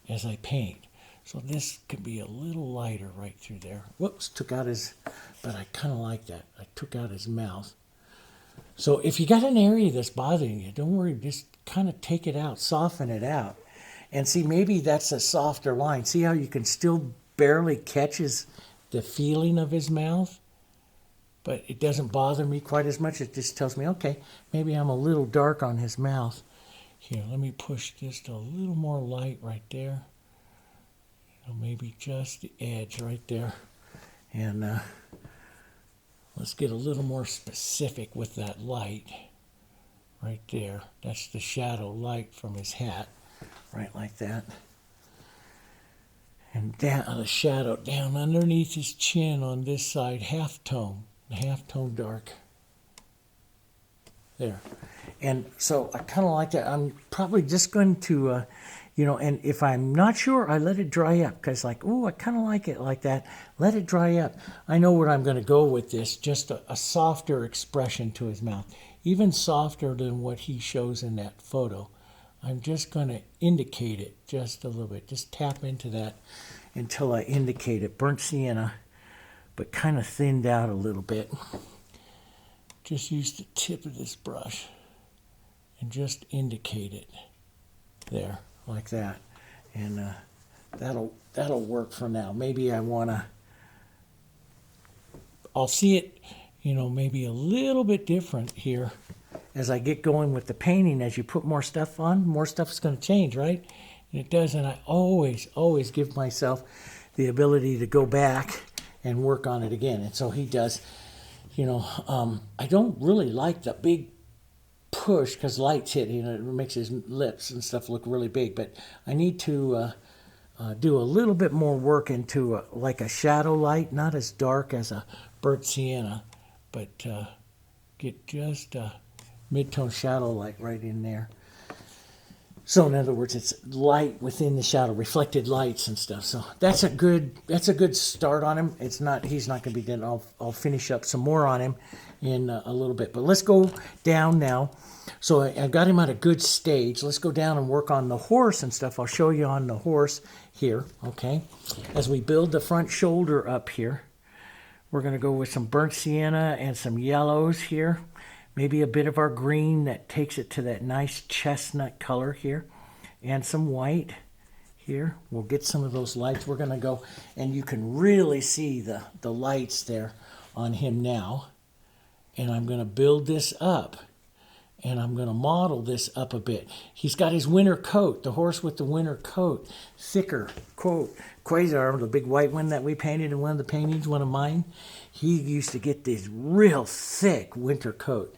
as I paint. So this could be a little lighter right through there. Whoops, took out his, but I kind of like that. I took out his mouth. So if you got an area that's bothering you, don't worry, just kind of take it out, soften it out. And see, maybe that's a softer line. See how you can still barely catch the feeling of his mouth? But it doesn't bother me quite as much. It just tells me, okay, maybe I'm a little dark on his mouth. Here, let me push just a little more light right there. You know, maybe just the edge right there. And let's get a little more specific with that light right there. That's the shadow light from his hat, right like that. And down the shadow down underneath his chin on this side, half tone dark. There. And so I kind of like that. I'm probably just going to, you know, and if I'm not sure, I let it dry up because like, oh, I kind of like it like that. Let it dry up. I know where I'm going to go with this, just a softer expression to his mouth, even softer than what he shows in that photo. I'm just going to indicate it just a little bit. Just tap into that until I indicate it. Burnt sienna, but kind of thinned out a little bit. Just use the tip of this brush and just indicate it there, like that. And that'll work for now. Maybe I'll see it, you know, maybe a little bit different here as I get going with the painting. As you put more stuff on, more stuff is going to change, right? And it does, and I always give myself the ability to go back and work on it again. And so he does. I don't really like the big push because light's hit. It makes his lips and stuff look really big. But I need to do a little bit more work into like a shadow light, not as dark as a burnt sienna, but get just a mid-tone shadow light right in there. So in other words, it's light within the shadow, reflected lights and stuff. So that's a good start on him. He's not going to be done. I'll finish up some more on him in a little bit. But let's go down now. So I got him at a good stage. Let's go down and work on the horse and stuff. I'll show you on the horse here, okay? As we build the front shoulder up here, we're going to go with some burnt sienna and some yellows here. Maybe a bit of our green that takes it to that nice chestnut color here. And some white here. We'll get some of those lights. We're going to go, and you can really see the lights there on him now. And I'm going to build this up. And I'm going to model this up a bit. He's got his winter coat, the horse with the winter coat. Thicker coat. Quasar, the big white one that we painted in one of the paintings, one of mine, he used to get this real thick winter coat.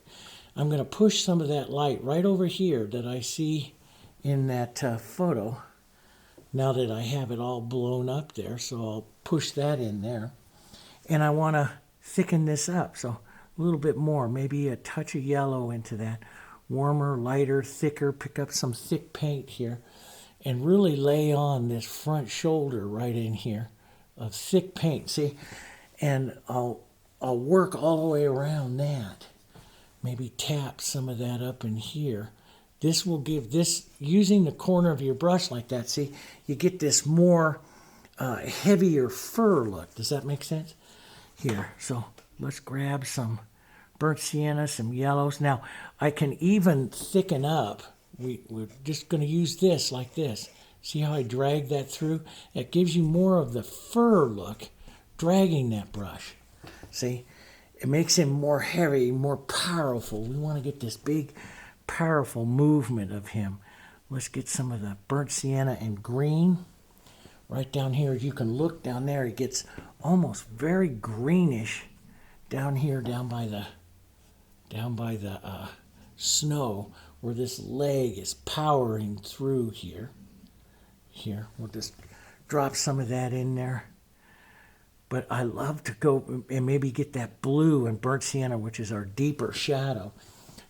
I'm going to push some of that light right over here that I see in that photo. Now that I have it all blown up there, so I'll push that in there. And I want to thicken this up, so a little bit more, maybe a touch of yellow into that. Warmer, lighter, thicker, pick up some thick paint here and really lay on this front shoulder right in here of thick paint, see? And I'll work all the way around that. Maybe tap some of that up in here. This will give this, using the corner of your brush like that, see, you get this more heavier fur look. Does that make sense? Here, so let's grab some burnt sienna, some yellows. Now, I can even thicken up. We're just going to use this like this. See how I drag that through? It gives you more of the fur look, dragging that brush. See? It makes him more heavy, more powerful. We want to get this big, powerful movement of him. Let's get some of the burnt sienna and green. Right down here, you can look down there, it gets almost very greenish down here, down by the snow, where this leg is powering through here. Here, we'll just drop some of that in there. But I love to go and maybe get that blue and burnt sienna, which is our deeper shadow,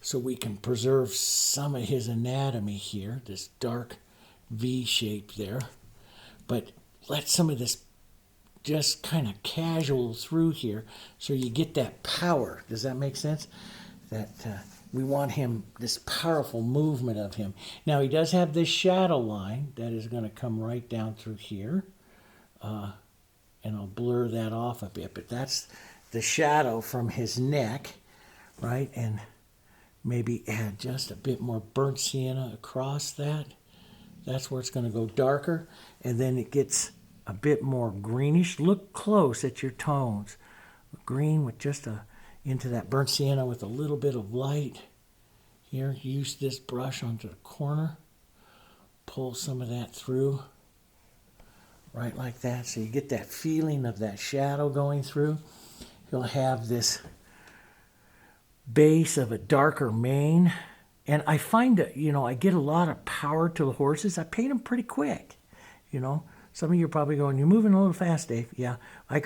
so we can preserve some of his anatomy here, this dark V shape there. But let some of this just kind of casual through here so you get that power. Does that make sense? That we want him, this powerful movement of him. Now he does have this shadow line that is going to come right down through here. And I'll blur that off a bit, but that's the shadow from his neck, right? And maybe add just a bit more burnt sienna across that. That's where it's going to go darker, and then it gets a bit more greenish. Look close at your tones. Green with just into that burnt sienna with a little bit of light. Here, use this brush onto the corner. Pull some of that through. Right like that, so you get that feeling of that shadow going through. He'll have this base of a darker mane. And I find that, I get a lot of power to the horses. I paint them pretty quick, Some of you are probably going, you're moving a little fast, Dave. Yeah, I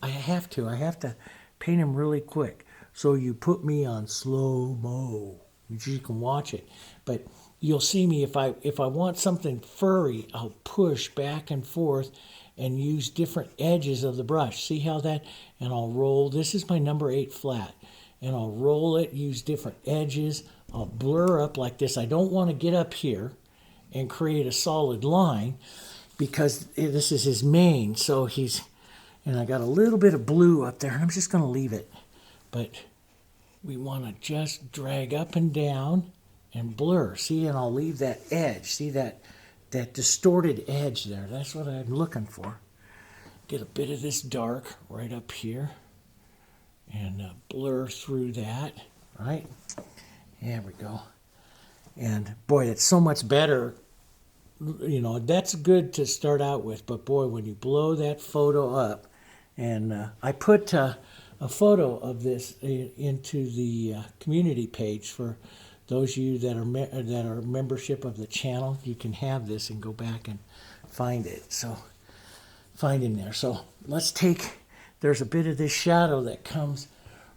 have to paint them really quick. So you put me on slow-mo. You can watch it. But you'll see me, if I want something furry, I'll push back and forth and use different edges of the brush. See how that, and I'll roll. This is my number 8 flat. And I'll roll it, use different edges. I'll blur up like this. I don't want to get up here and create a solid line because this is his mane. So and I got a little bit of blue up there, and I'm just going to leave it. But we want to just drag up and down and blur. See, and I'll leave that edge. See that distorted edge there? That's what I'm looking for. Get a bit of this dark right up here and blur through that, right? There we go. And boy, it's so much better. That's good to start out with. But boy, when you blow that photo up, and I put a photo of this into the community page for those of you that are membership of the channel. You can have this and go back and find it. So find him there. So let's take, there's a bit of this shadow that comes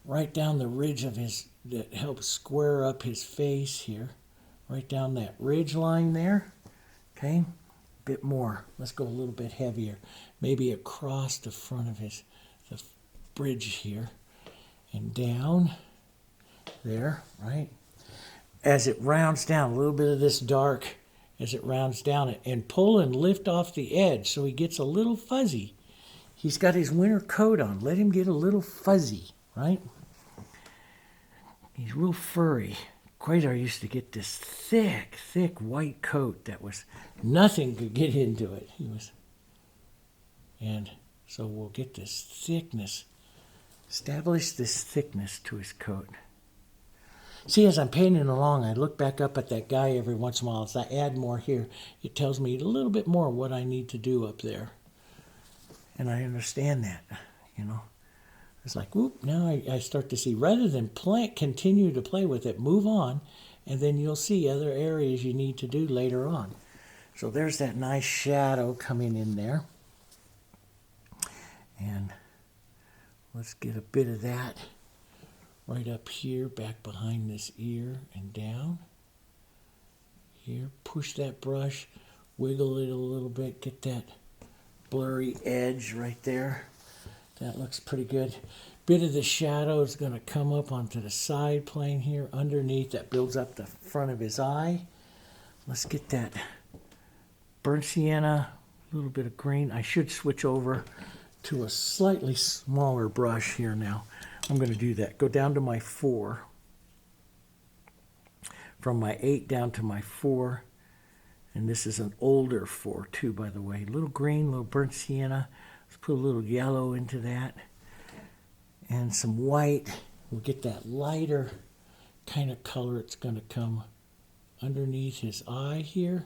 right down the ridge of his, that helps square up his face here, right down that ridge line there. Okay, a bit more. Let's go a little bit heavier, maybe across the front of his, the bridge here, and down there, right? As it rounds down, a little bit of this dark as it rounds down it, and pull and lift off the edge so he gets a little fuzzy. He's got his winter coat on. Let him get a little fuzzy, right? He's real furry. Quasar used to get this thick, thick white coat that was, nothing could get into it. He was, and so we'll get this thickness, establish this thickness to his coat. See, as I'm painting along, I look back up at that guy every once in a while. As I add more here, it tells me a little bit more what I need to do up there. And I understand that, you know. It's like, whoop, now I start to see, rather than continue to play with it, move on, and then you'll see other areas you need to do later on. So there's that nice shadow coming in there. And let's get a bit of that right up here, back behind this ear and down. Here, push that brush, wiggle it a little bit, get that blurry edge right there. That looks pretty good. Bit of the shadow is going to come up onto the side plane here underneath. That builds up the front of his eye. Let's get that burnt sienna, a little bit of green. I should switch over to a slightly smaller brush here now. I'm going to do that. Go down to my 4. From my 8 down to my 4. And this is an older 4 too, by the way. A little green, a little burnt sienna. Let's put a little yellow into that. And some white. We'll get that lighter kind of color. It's going to come underneath his eye here.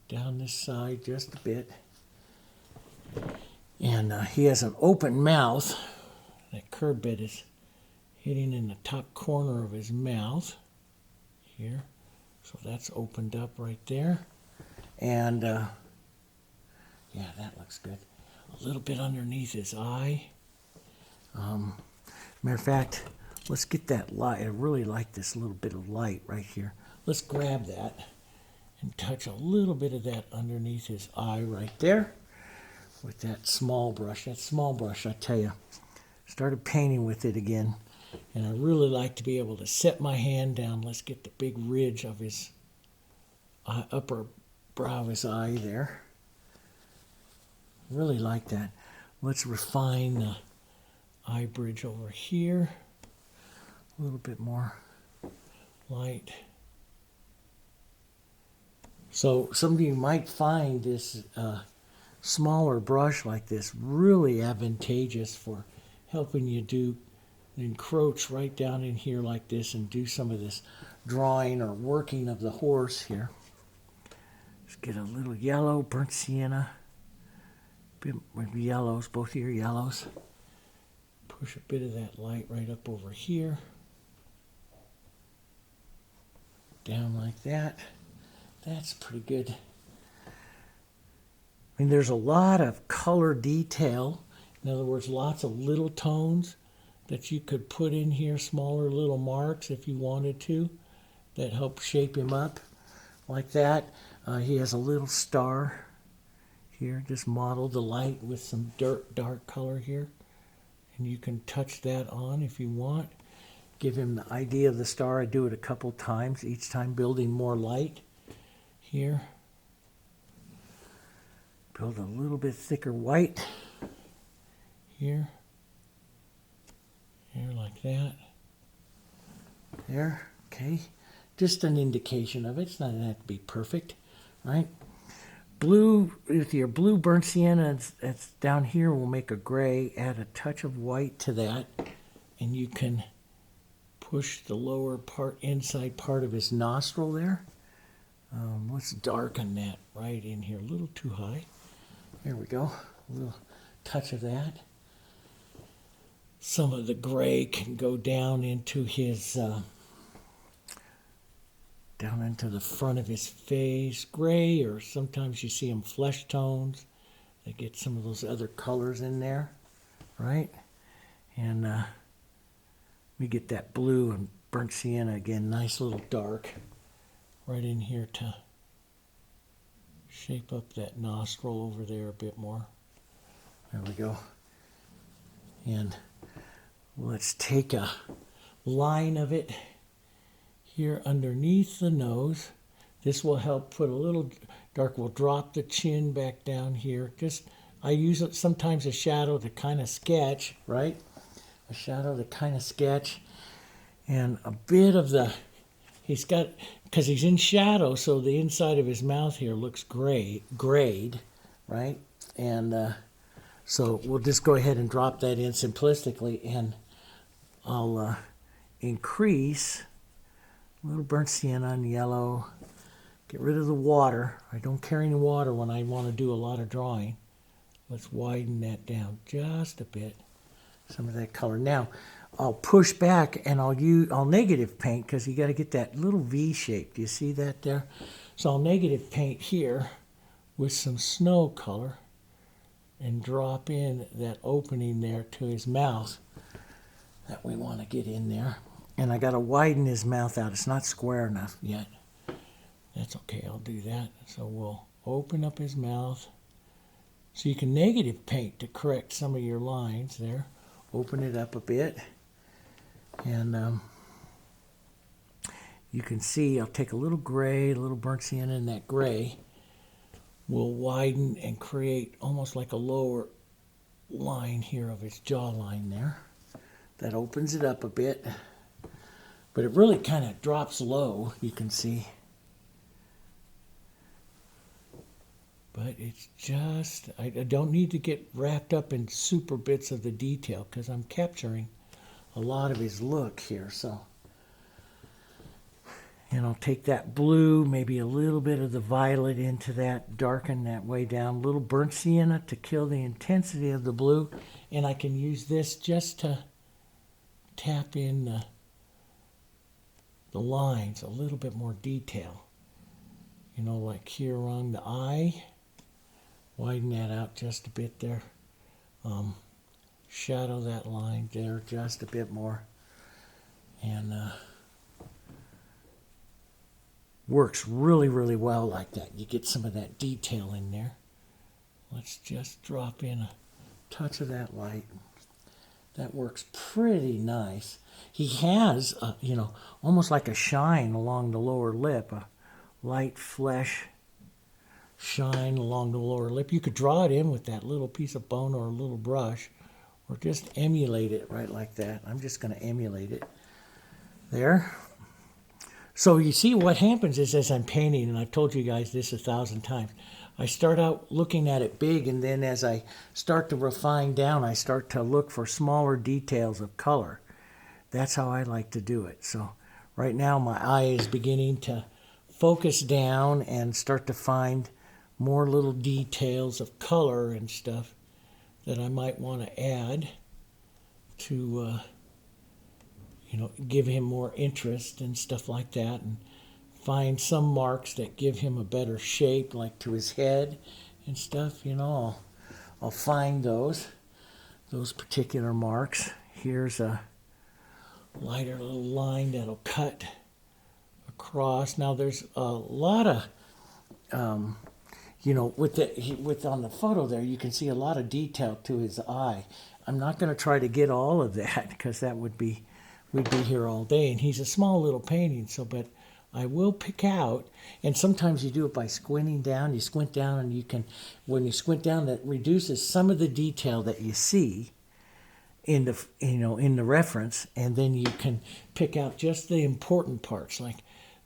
Down this side just a bit. And he has an open mouth. That curb bit is hitting in the top corner of his mouth here. So that's opened up right there. And yeah, that looks good. A little bit underneath his eye. Matter of fact, let's get that light. I really like this little bit of light right here. Let's grab that and touch a little bit of that underneath his eye right there with that small brush. That small brush, I tell you, started painting with it again, and I really like to be able to set my hand down. Let's get the big ridge of his upper brow of his eye there. Really like that. Let's refine the eye bridge over here. A little bit more light. So some of you might find this smaller brush like this really advantageous for helping you do encroach right down in here like this and do some of this drawing or working of the horse here. Let's get a little yellow, burnt sienna, bit with yellows, both of your yellows. Push a bit of that light right up over here. Down like that. That's pretty good. I mean, there's a lot of color detail. In other words, lots of little tones that you could put in here, smaller little marks if you wanted to, that help shape him up like that. He has a little star here. Just model the light with some dark color here. And you can touch that on if you want. Give him the idea of the star. I do it a couple times, each time building more light here. Build a little bit thicker white here. Here like that. There, okay. Just an indication of it. It's not going to have to be perfect, right? Blue, with your blue burnt sienna, that's down here, we'll make a gray. Add a touch of white to that, and you can push the lower part, inside part of his nostril there. Let's darken that right in here. A little too high. There we go. A little touch of that. some of the gray can go down into his, down into the front of his face, gray, or sometimes you see him flesh tones. They get some of those other colors in there, right? And we get that blue and burnt sienna again, nice little dark right in here to shape up that nostril over there a bit more. There we go. And let's take a line of it here underneath the nose. This will help put a little dark. We'll drop the chin back down here. I use it sometimes a shadow to kind of sketch, right? A shadow to kind of sketch. And a bit of the, he's got, because he's in shadow, so the inside of his mouth here looks grayed, right? And so we'll just go ahead and drop that in simplistically, and I'll increase a little burnt sienna and yellow. Get rid of the water. I don't carry any water when I want to do a lot of drawing. Let's widen that down just a bit. Some of that color. Now, I'll push back and I'll negative paint, because you got to get that little V shape. Do you see that there? So I'll negative paint here with some snow color and drop in that opening there to his mouth that we want to get in there. And I got to widen his mouth out. It's not square enough yet. That's okay, I'll do that. So we'll open up his mouth. So you can negative paint to correct some of your lines there. Open it up a bit. And you can see I'll take a little gray, a little burnt sienna in that gray. We'll widen and create almost like a lower line here of his jawline there. That opens it up a bit. But it really kind of drops low, you can see. But it's just, I don't need to get wrapped up in super bits of the detail, because I'm capturing a lot of his look here. So, and I'll take that blue, maybe a little bit of the violet into that, darken that way down, a little burnt sienna to kill the intensity of the blue. And I can use this just to tap in the lines, a little bit more detail. You know, like here along the eye. Widen that out just a bit there. Shadow that line there just a bit more. And works really, really well like that. You get some of that detail in there. Let's just drop in a touch of that light. That works pretty nice. He has, you know, almost like a shine along the lower lip, a light flesh shine along the lower lip. You could draw it in with that little piece of bone or a little brush, or just emulate it right like that. I'm just going to emulate it there. So you see what happens is, as I'm painting, and I've told you guys this 1,000 times, I start out looking at it big, and then as I start to refine down, I start to look for smaller details of color. That's how I like to do it. So right now my eye is beginning to focus down and start to find more little details of color and stuff that I might want to add to, you know, give him more interest and stuff like that, and find some marks that give him a better shape, like to his head and stuff. You know, I'll find those particular marks. Here's a lighter little line that'll cut across. Now there's a lot of you know, with on the photo there, you can see a lot of detail to his eye. I'm not going to try to get all of that, because that would be, we'd be here all day. And he's a small little painting, so, but I will pick out, and sometimes you do it by squinting down. You squint down, and you can, when you squint down, that reduces some of the detail that you see in the, you know, in the reference, and then you can pick out just the important parts. Like,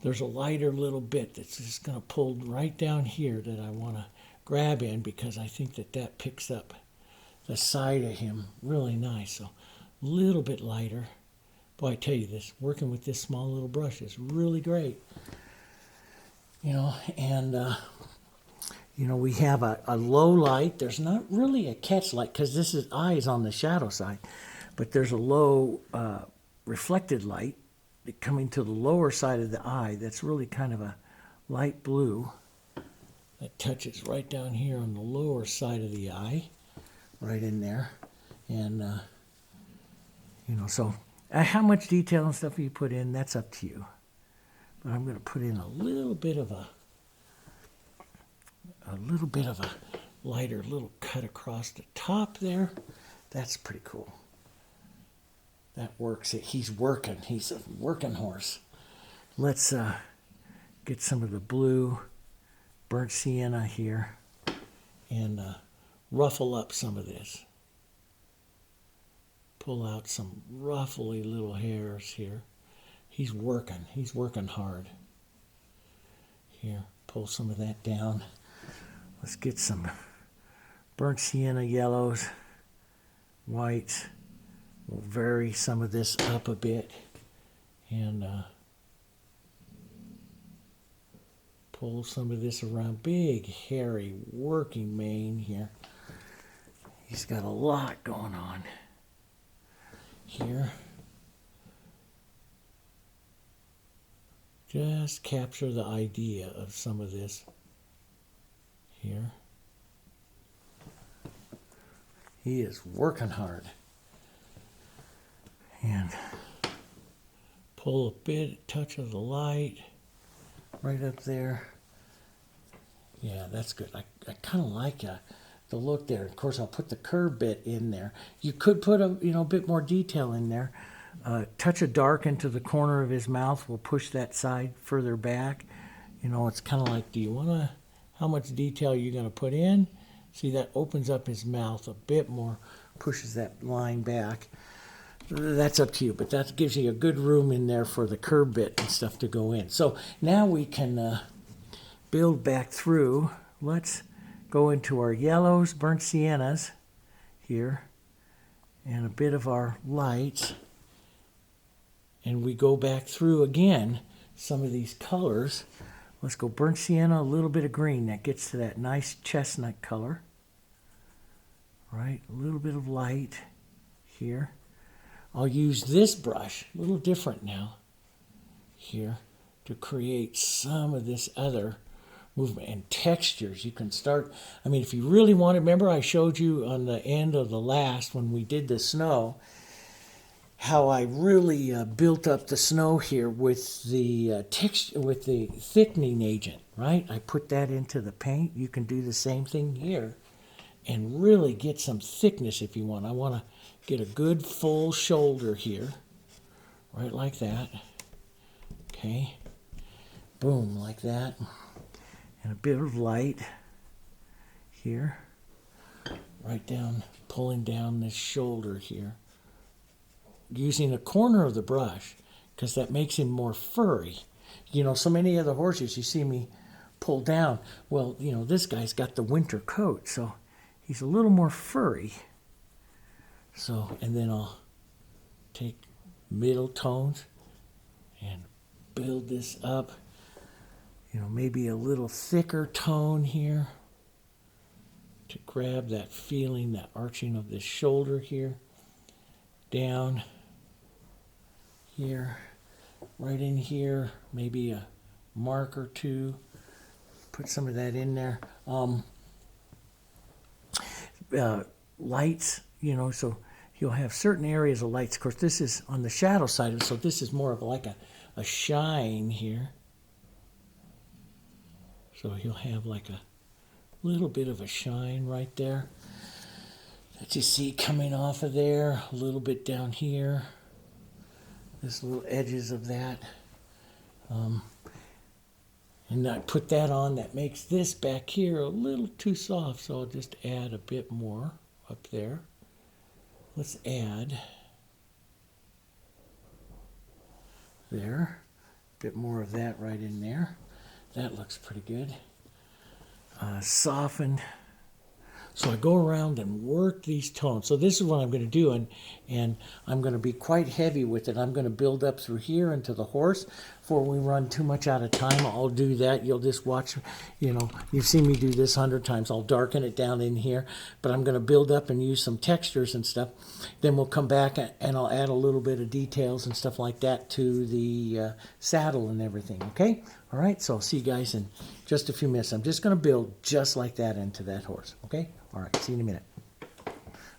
there's a lighter little bit that's just going to pull right down here that I want to grab in, because I think that that picks up the side of him really nice. So a little bit lighter. Boy, I tell you this, working with this small little brush is really great. You know, and you know, we have a low light. There's not really a catch light, because this is eye is on the shadow side. but there's a low reflected light coming to the lower side of the eye that's really kind of a light blue that touches right down here on the lower side of the eye, right in there. And, you know, so how much detail and stuff you put in, that's up to you. But I'm going to put in a little bit of a lighter little cut across the top there. That's pretty cool. That works. He's working. He's a working horse. Let's get some of the blue burnt sienna here and ruffle up some of this. Pull out some ruffly little hairs here. He's working hard. Here, pull some of that down. Let's get some burnt sienna yellows, whites. We'll vary some of this up a bit and pull some of this around. Big, hairy, working mane here. He's got a lot going on here. Just capture the idea of some of this here. He is working hard. And pull a touch of the light right up there. Yeah, that's good. I kind of like the look there. Of course, I'll put the curve bit in there. You could put a bit more detail in there. Touch of dark into the corner of his mouth will push that side further back. You know, it's kind of like, do you want to, how much detail are you going to put in? See, that opens up his mouth a bit more, pushes that line back. That's up to you, but that gives you a good room in there for the curve bit and stuff to go in. So now we can build back through. Let's go into our yellows, burnt siennas here, and a bit of our lights. And we go back through again some of these colors. Let's go burnt sienna, a little bit of green. That gets to that nice chestnut color. Right, a little bit of light here. I'll use this brush, a little different now, here, to create some of this other movement and textures. You can start, I mean, if you really want to, remember I showed you on the end of the last, when we did the snow, how I really built up the snow here with the texture, with the thickening agent, right? I put that into the paint. You can do the same thing here and really get some thickness if you want. I want to get a good full shoulder here, right like that. Okay, boom, like that. And a bit of light here, right down, pulling down this shoulder here. Using a corner of the brush, because that makes him more furry. You know, so many other horses you see me pull down. Well, you know, this guy's got the winter coat, so he's a little more furry. So, and then I'll take middle tones and build this up. You know, maybe a little thicker tone here to grab that feeling, that arching of this shoulder here. Down here, right in here, maybe a mark or two. Put some of that in there. Lights, you know, so you'll have certain areas of lights. Of course, this is on the shadow side of it, so this is more of like a shine here. So you'll have like a little bit of a shine right there that you see coming off of there, a little bit down here. There's little edges of that. And I put that on, that makes this back here a little too soft, so I'll just add a bit more up there. Let's add there, a bit more of that right in there. That looks pretty good. Soften So I go around and work these tones. So this is what I'm going to do, and I'm going to be quite heavy with it. I'm going to build up through here into the horse before we run too much out of time. I'll do that. You'll just watch, you've seen me do this 100 times. I'll darken it down in here, but I'm going to build up and use some textures and stuff. Then we'll come back and I'll add a little bit of details and stuff like that to the saddle and everything, okay? All right, so I'll see you guys in just a few minutes. I'm just going to build just like that into that horse, okay? All right, see you in a minute.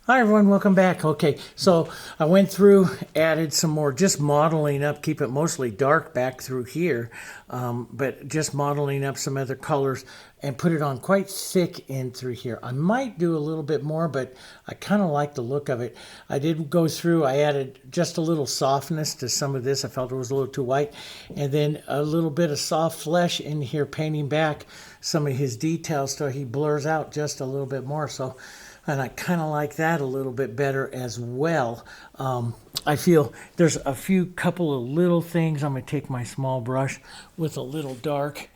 Hi everyone, welcome back. Okay, so I went through, added some more, just modeling up, keep it mostly dark back through here, but just modeling up some other colors and put it on quite thick in through here. I might do a little bit more, but I kind of like the look of it. I did go through, I added just a little softness to some of this. I felt it was a little too white. And then a little bit of soft flesh in here, painting back some of his details so he blurs out just a little bit more. So, and I kind of like that a little bit better as well. I feel there's a couple of little things. I'm going to take my small brush with a little dark.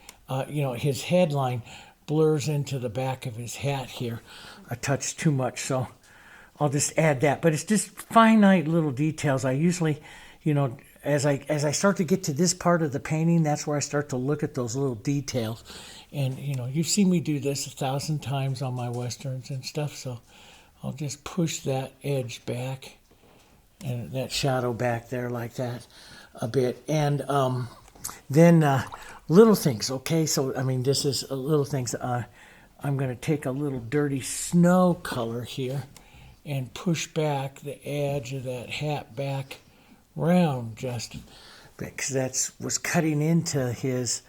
His headline blurs into the back of his hat here a touch too much, so I'll just add that. But it's just finite little details. I usually, as I start to get to this part of the painting, that's where I start to look at those little details. And, you've seen me do this 1,000 times on my Westerns and stuff, so I'll just push that edge back and that shadow back there like that a bit. And then little things, okay? So, this is little things. I'm going to take a little dirty snow color here and push back the edge of that hat back round just because that was cutting into his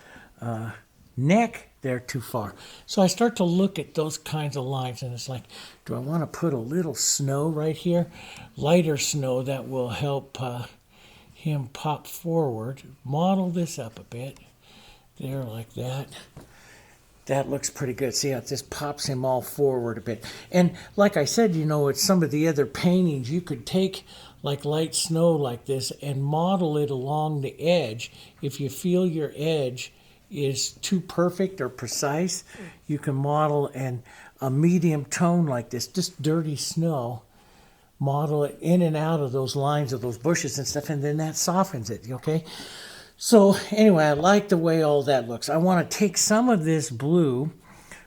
neck there too far. So I start to look at those kinds of lines, and it's like, do I want to put a little snow right here? Lighter snow that will help him pop forward. Model this up a bit. There, like that. That looks pretty good. See how it just pops him all forward a bit. And like I said, it's some of the other paintings. You could take like light snow like this and model it along the edge. If you feel your edge is too perfect or precise, you can model a medium tone like this, just dirty snow, model it in and out of those lines of those bushes and stuff, and then that softens it, okay? So anyway, I like the way all that looks. I want to take some of this blue,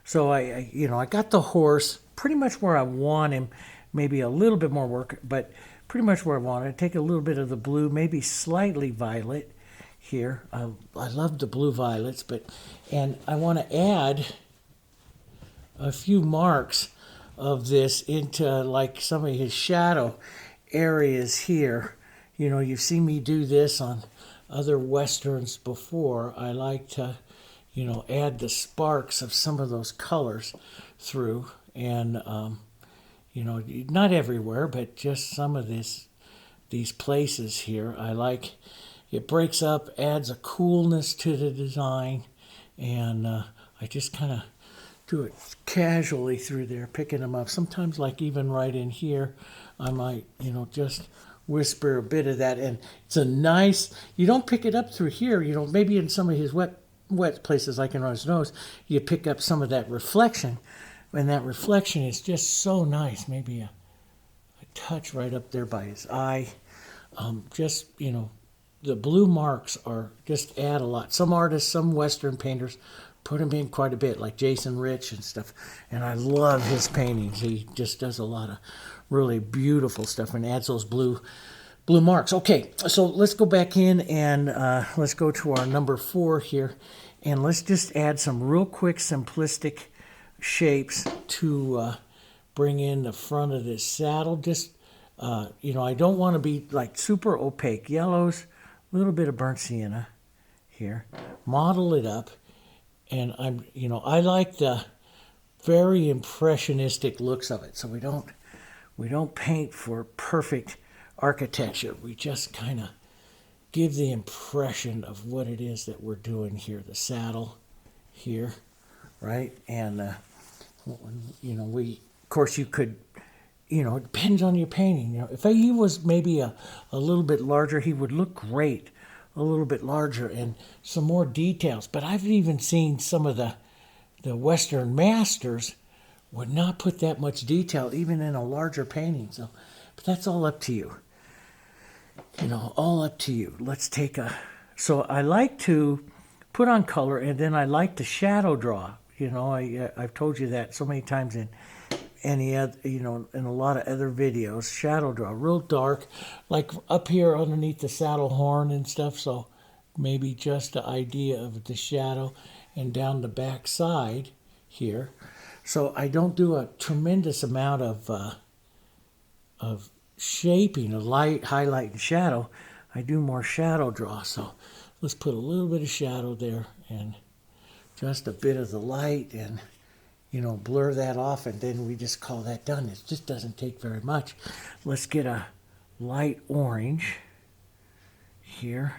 so I got the horse pretty much where I want him, maybe a little bit more work, but pretty much where I want it. Take a little bit of the blue, maybe slightly violet here. I love the blue violets, and I want to add a few marks of this into like some of his shadow areas here. You've seen me do this on other Westerns before. I like to, add the sparks of some of those colors through, and not everywhere, but just some of these places here. I like. It breaks up, adds a coolness to the design, and I just kind of do it casually through there, picking them up. Sometimes, like even right in here, I might, just whisper a bit of that. And it's a nice, you don't pick it up through here, maybe in some of his wet places like in his nose, you pick up some of that reflection. And that reflection is just so nice. Maybe a touch right up there by his eye. The blue marks just add a lot. Some artists, some Western painters put them in quite a bit, like Jason Rich and stuff. And I love his paintings. He just does a lot of really beautiful stuff and adds those blue marks. Okay, so let's go back in and let's go to our number 4 here. And let's just add some real quick simplistic shapes to bring in the front of this saddle. Just, I don't want to be like super opaque yellows. A little bit of burnt sienna here, model it up, and I like the very impressionistic looks of it. So we don't paint for perfect architecture. We just kind of give the impression of what it is that we're doing here. The saddle here, right? And of course you could. It depends on your painting. If he was maybe a little bit larger, he would look great, a little bit larger and some more details. But I've even seen some of the Western masters would not put that much detail even in a larger painting. So, but that's all up to you. You know, all up to you. Let's take a, so I like to put on color, and then I like to shadow draw. You know, I've told you that so many times in any other, you know, in a lot of other videos. Shadow draw, real dark, like up here underneath the saddle horn and stuff. So maybe just the idea of the shadow, and down the back side here. So I don't do a tremendous amount of shaping of light, highlight, and shadow. I do more shadow draw. So let's put a little bit of shadow there and just a bit of the light, and you know, blur that off, and then we just call that done. It just doesn't take very much. Let's get a light orange here.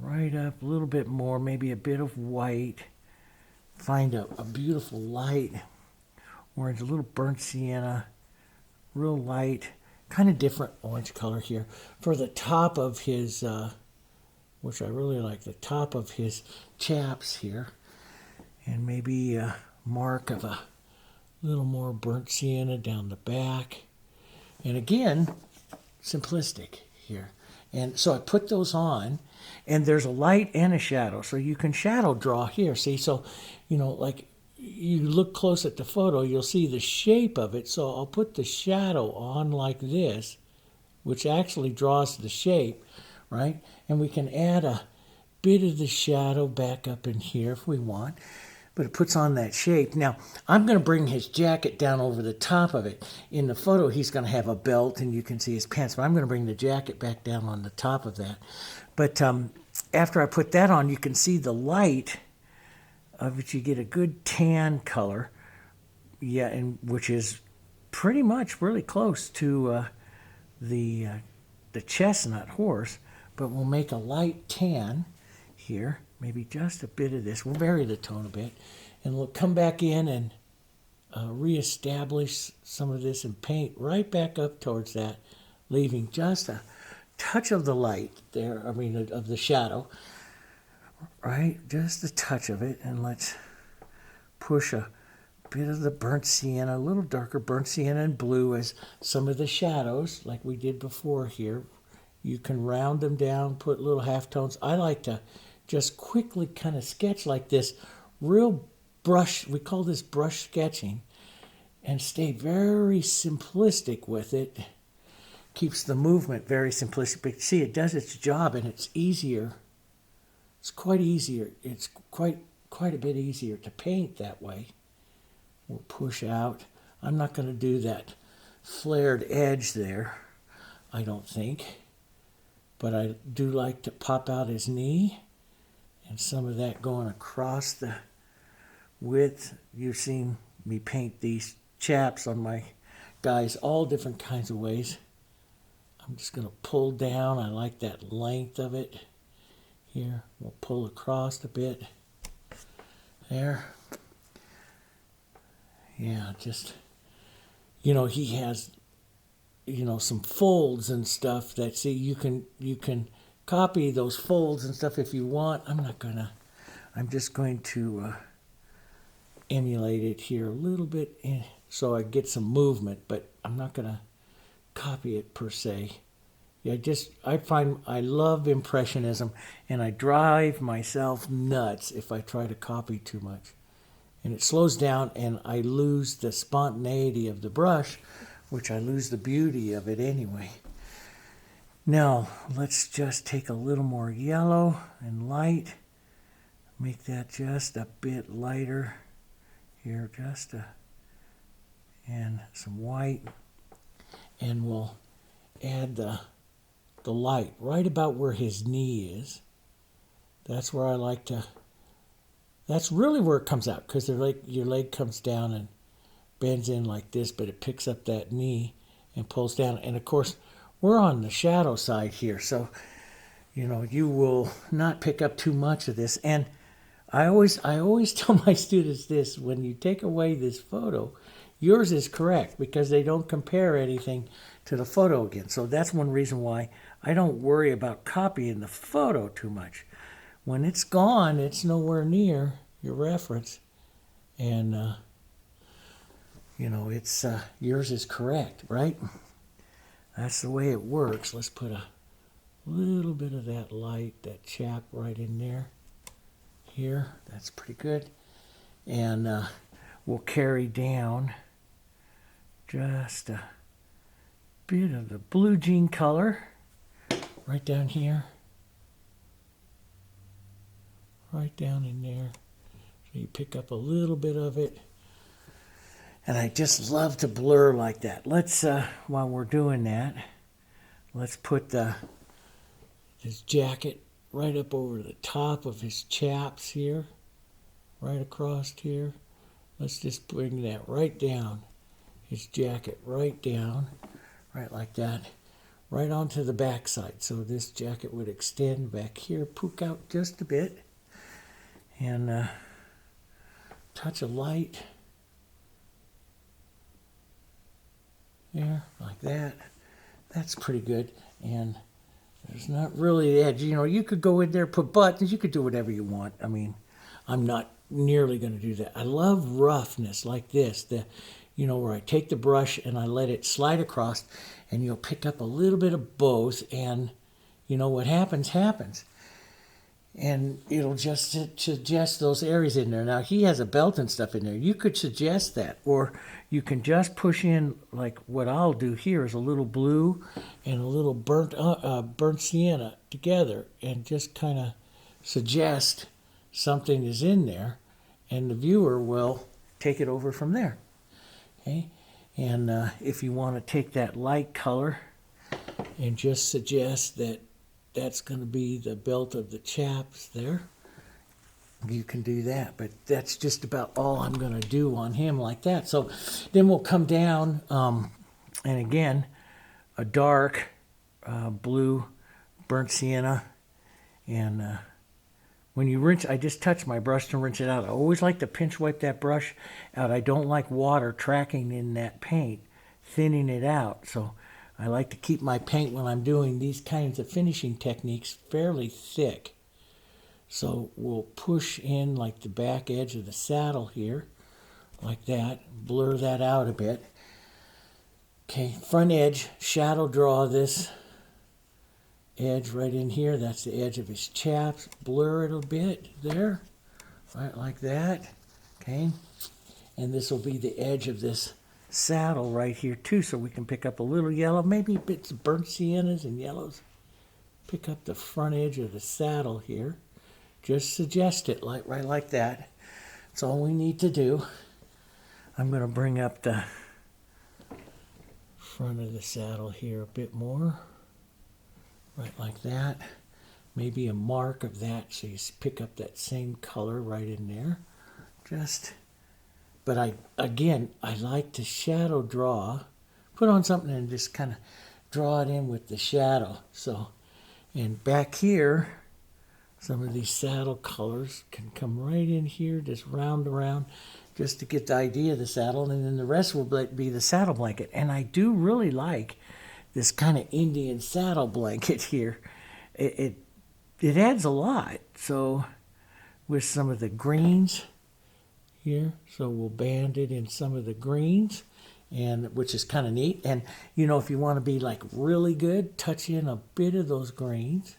Right up a little bit more, maybe a bit of white. Find a beautiful light orange, a little burnt sienna, real light, kind of different orange color here for the top of his, which I really like, the top of his chaps here. And maybe a mark of a little more burnt sienna down the back. And again, simplistic here. And so I put those on, and there's a light and a shadow. So you can shadow draw here, see? So, you know, like you look close at the photo, you'll see the shape of it. So I'll put the shadow on like this, which actually draws the shape, right? And we can add a bit of the shadow back up in here if we want. But it puts on that shape. Now, I'm going to bring his jacket down over the top of it. In the photo, he's going to have a belt, and you can see his pants. But I'm going to bring the jacket back down on the top of that. But after I put that on, you can see the light of it. You get a good tan color, yeah, and which is pretty much really close to the chestnut horse. But we'll make a light tan here. Maybe just a bit of this. We'll vary the tone a bit. And we'll come back in and reestablish some of this and paint right back up towards that, leaving just a touch of the light there, I mean, of the shadow, right? Just a touch of it. And let's push a bit of the burnt sienna, a little darker burnt sienna and blue as some of the shadows, like we did before here. You can round them down, put little halftones. I like to just quickly kind of sketch like this, real brush, we call this brush sketching, and stay very simplistic with it. Keeps the movement very simplistic, but see, it does its job, and it's easier. It's quite easier. It's quite a bit easier to paint that way. We'll push out. I'm not going to do that flared edge there, I don't think, but I do like to pop out his knee. And some of that going across the width. You've seen me paint these chaps on my guys all different kinds of ways. I'm just going to pull down. I like that length of it. Here, we'll pull across a bit. There. Yeah, just, you know, he has, you know, some folds and stuff that, see, you can copy those folds and stuff if you want. I'm just going to emulate it here a little bit so I get some movement, but I'm not going to copy it per se. Yeah, I find I love Impressionism, and I drive myself nuts if I try to copy too much. And it slows down, and I lose the spontaneity of the brush, which I lose the beauty of it anyway. Now, let's just take a little more yellow and light. Make that just a bit lighter here, and some white. And we'll add the light right about where his knee is. That's where I like to, that's really where it comes out, because your leg comes down and bends in like this, but it picks up that knee and pulls down. And of course, we're on the shadow side here, so, you know, you will not pick up too much of this. And I always tell my students this: when you take away this photo, yours is correct, because they don't compare anything to the photo again. So that's one reason why I don't worry about copying the photo too much. When it's gone, it's nowhere near your reference. And, you know, it's, yours is correct, right? That's the way it works. Let's put a little bit of that light, that chap right in there. Here, that's pretty good. And we'll carry down just a bit of the blue jean color right down here. Right down in there. So you pick up a little bit of it. And I just love to blur like that. Let's, while we're doing that, let's put his jacket right up over the top of his chaps here. Right across here. Let's just bring that right down. His jacket right down. Right like that. Right onto the back side. So this jacket would extend back here, poke out just a bit. And touch of light. There, like that. That's pretty good. And there's not really the edge. You know, you could go in there, put buttons. You could do whatever you want. I mean, I'm not nearly going to do that. I love roughness like this. You know, where I take the brush and I let it slide across, and you'll pick up a little bit of both. And, you know, what happens, happens. And it'll just suggest those areas in there. Now, he has a belt and stuff in there. You could suggest that. Or you can just push in, like what I'll do here is a little blue and a little burnt sienna together, and just kind of suggest something is in there, and the viewer will take it over from there. Okay? And if you want to take that light color and just suggest that that's going to be the belt of the chaps there, you can do that. But that's just about all I'm going to do on him like that. So then we'll come down, and again, a dark blue burnt sienna. And when you rinse, I just touch my brush to rinse it out. I always like to pinch wipe that brush out. I don't like water tracking in that paint, thinning it out. So I like to keep my paint when I'm doing these kinds of finishing techniques fairly thick. So we'll push in like the back edge of the saddle here, like that. Blur that out a bit. Okay, front edge, shadow draw this edge right in here. That's the edge of his chaps. Blur it a bit there, right like that. Okay, and this will be the edge of this saddle right here too, so we can pick up a little yellow, maybe bits of burnt siennas and yellows. Pick up the front edge of the saddle here. Just suggest it right like that. That's all we need to do. I'm going to bring up the front of the saddle here a bit more. Right like that. Maybe a mark of that, so you pick up that same color right in there. But I like to shadow draw. Put on something and just kind of draw it in with the shadow. So, and back here, some of these saddle colors can come right in here, just round around, just to get the idea of the saddle, and then the rest will be the saddle blanket. And I do really like this kind of Indian saddle blanket here. It adds a lot. So with some of the greens here, so we'll band it in some of the greens, and which is kind of neat. And you know, if you want to be like really good, touch in a bit of those greens,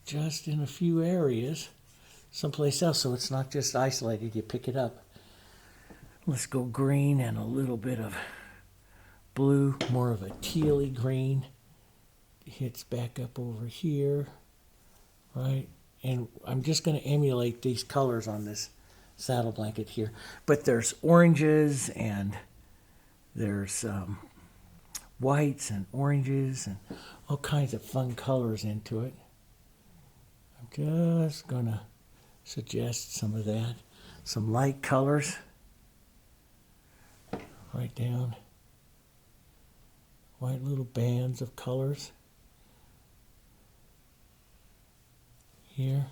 just in a few areas, someplace else, so it's not just isolated. You pick it up. Let's go green and a little bit of blue, more of a tealy green. Hits back up over here, right? And I'm just going to emulate these colors on this saddle blanket here. But there's oranges and there's whites and oranges and all kinds of fun colors into it. I'm just going to suggest some of that. Some light colors right down. White little bands of colors here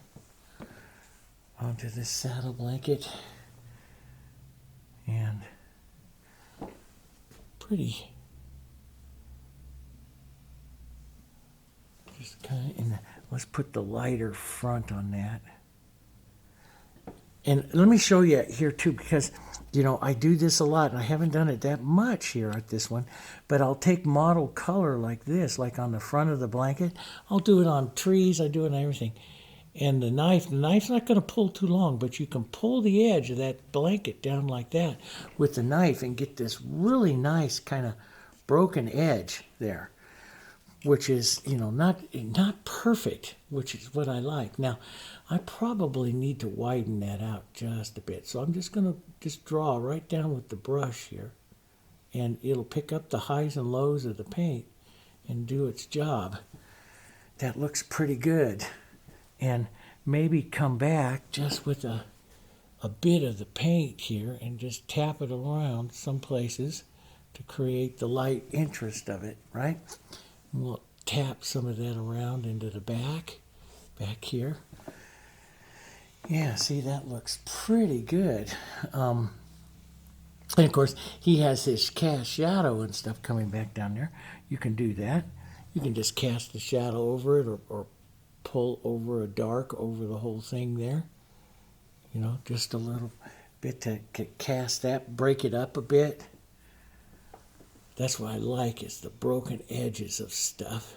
onto this saddle blanket, and pretty, just kind of in the, let's put the lighter front on that, And let me show you here too, because you know I do this a lot, and I haven't done it that much here at this one, but I'll take model color like this, like on the front of the blanket. I'll do it on trees, I do it on everything. And the knife's not going to pull too long, but you can pull the edge of that blanket down like that with the knife and get this really nice kind of broken edge there, which is, you know, not perfect, which is what I like. Now, I probably need to widen that out just a bit. So I'm just going to just draw right down with the brush here, and it'll pick up the highs and lows of the paint and do its job. That looks pretty good. And maybe come back just with a bit of the paint here and just tap it around some places to create the light interest of it, right? And we'll tap some of that around into the back here. Yeah, see, that looks pretty good. And of course, he has his cast shadow and stuff coming back down there. You can do that. You can just cast the shadow over it, or pull over a dark over the whole thing there. You know, just a little bit to cast that, break it up a bit. That's what I like, is the broken edges of stuff.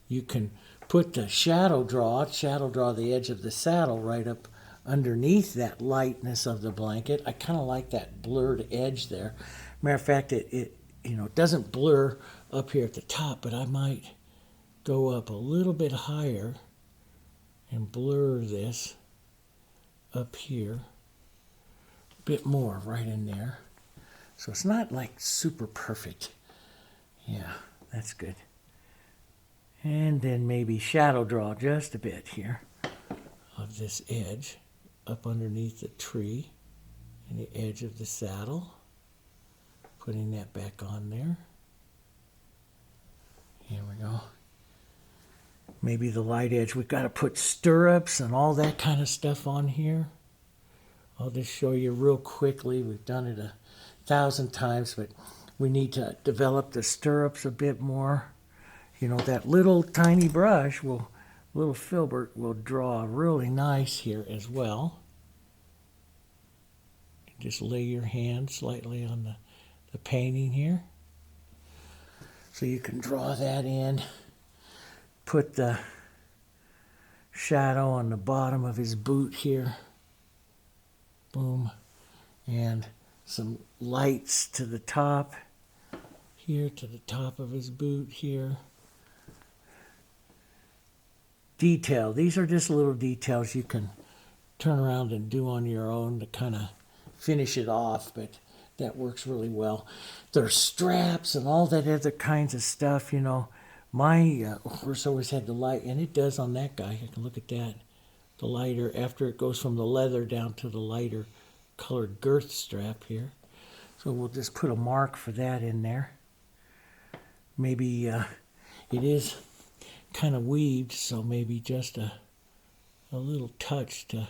You can put the shadow draw the edge of the saddle right up underneath that lightness of the blanket. I kind of like that blurred edge there. Matter of fact, it you know, it doesn't blur up here at the top, but I might go up a little bit higher and blur this up here a bit more right in there. So it's not like super perfect. Yeah, that's good. And then maybe shadow draw just a bit here of this edge up underneath the tree and the edge of the saddle. Putting that back on there. Here we go. Maybe the light edge. We've got to put stirrups and all that kind of stuff on here. I'll just show you real quickly. We've done it 1,000 times, but we need to develop the stirrups a bit more. You know, that little tiny brush little filbert will draw really nice here as well. Just lay your hand slightly on the painting here. So you can draw that in. Put the shadow on the bottom of his boot here. Boom. And some lights to the top here, to the top of his boot here. Detail. These are just little details you can turn around and do on your own to kind of finish it off, but that works really well. There's straps and all that other kinds of stuff, you know. My horse always had the light, and it does on that guy. I can look at that. The lighter, after it goes from the leather down to the lighter colored girth strap here. So we'll just put a mark for that in there. Maybe it is kind of weaved, so maybe just a little touch to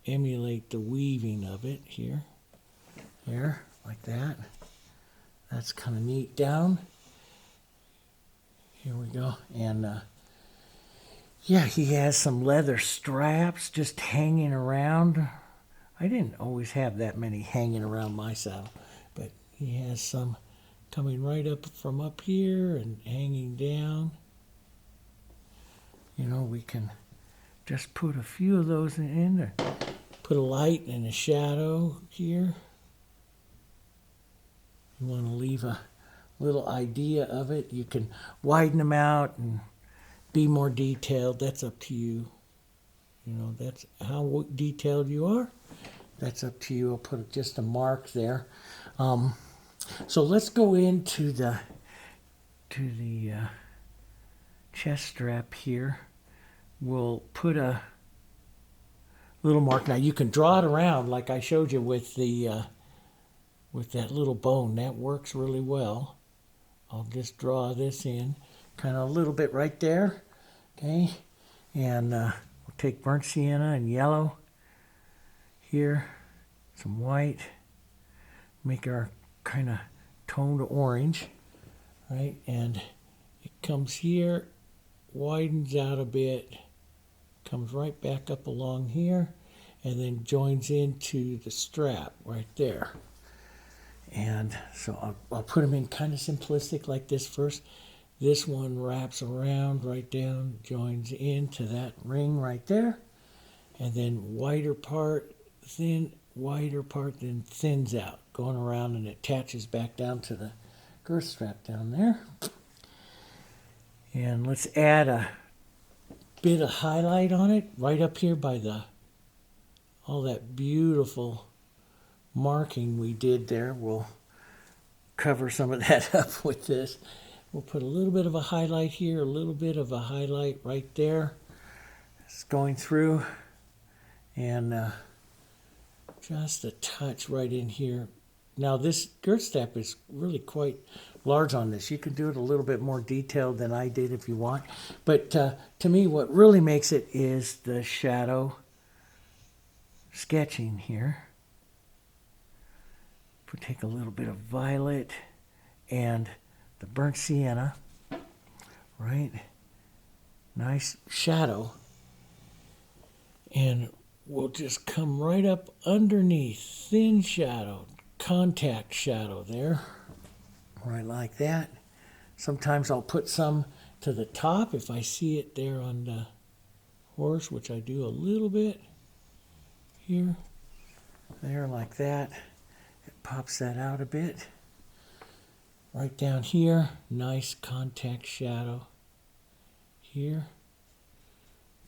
emulate the weaving of it here. There, like that. That's kind of neat down. Here we go. And yeah, he has some leather straps just hanging around. I didn't always have that many hanging around my saddle, but he has some coming right up from up here and hanging down. You know, we can just put a few of those in there. Put a light and a shadow here. You want to leave a little idea of it. You can widen them out and be more detailed. That's up to you. You know, that's how detailed you are. That's up to you. I'll put just a mark there. So let's go into the chest strap here. We'll put a little mark. Now you can draw it around like I showed you with the with that little bone. That works really well. I'll just draw this in, kind of a little bit right there, okay? And we'll take burnt sienna and yellow here, some white, make our kind of toned orange, right? And it comes here, widens out a bit, comes right back up along here, and then joins into the strap right there. And so I'll put them in kind of simplistic like this first. This one wraps around right down, joins into that ring right there, and then whiter part, thin, whiter part, then thins out, going around and attaches back down to the girth strap down there. And let's add a bit of highlight on it right up here by all that beautiful marking we did there. We'll cover some of that up with this. We'll put a little bit of a highlight here, a little bit of a highlight right there. It's going through, and just a touch right in here. Now this girth strap is really quite large on this. You can do it a little bit more detailed than I did if you want. But to me, what really makes it is the shadow sketching here. Take a little bit of violet and the burnt sienna, right? Nice shadow. And we'll just come right up underneath, thin shadow, contact shadow there, right like that. Sometimes I'll put some to the top if I see it there on the horse, which I do a little bit here, there like that. It pops that out a bit. Right down here, nice contact shadow here.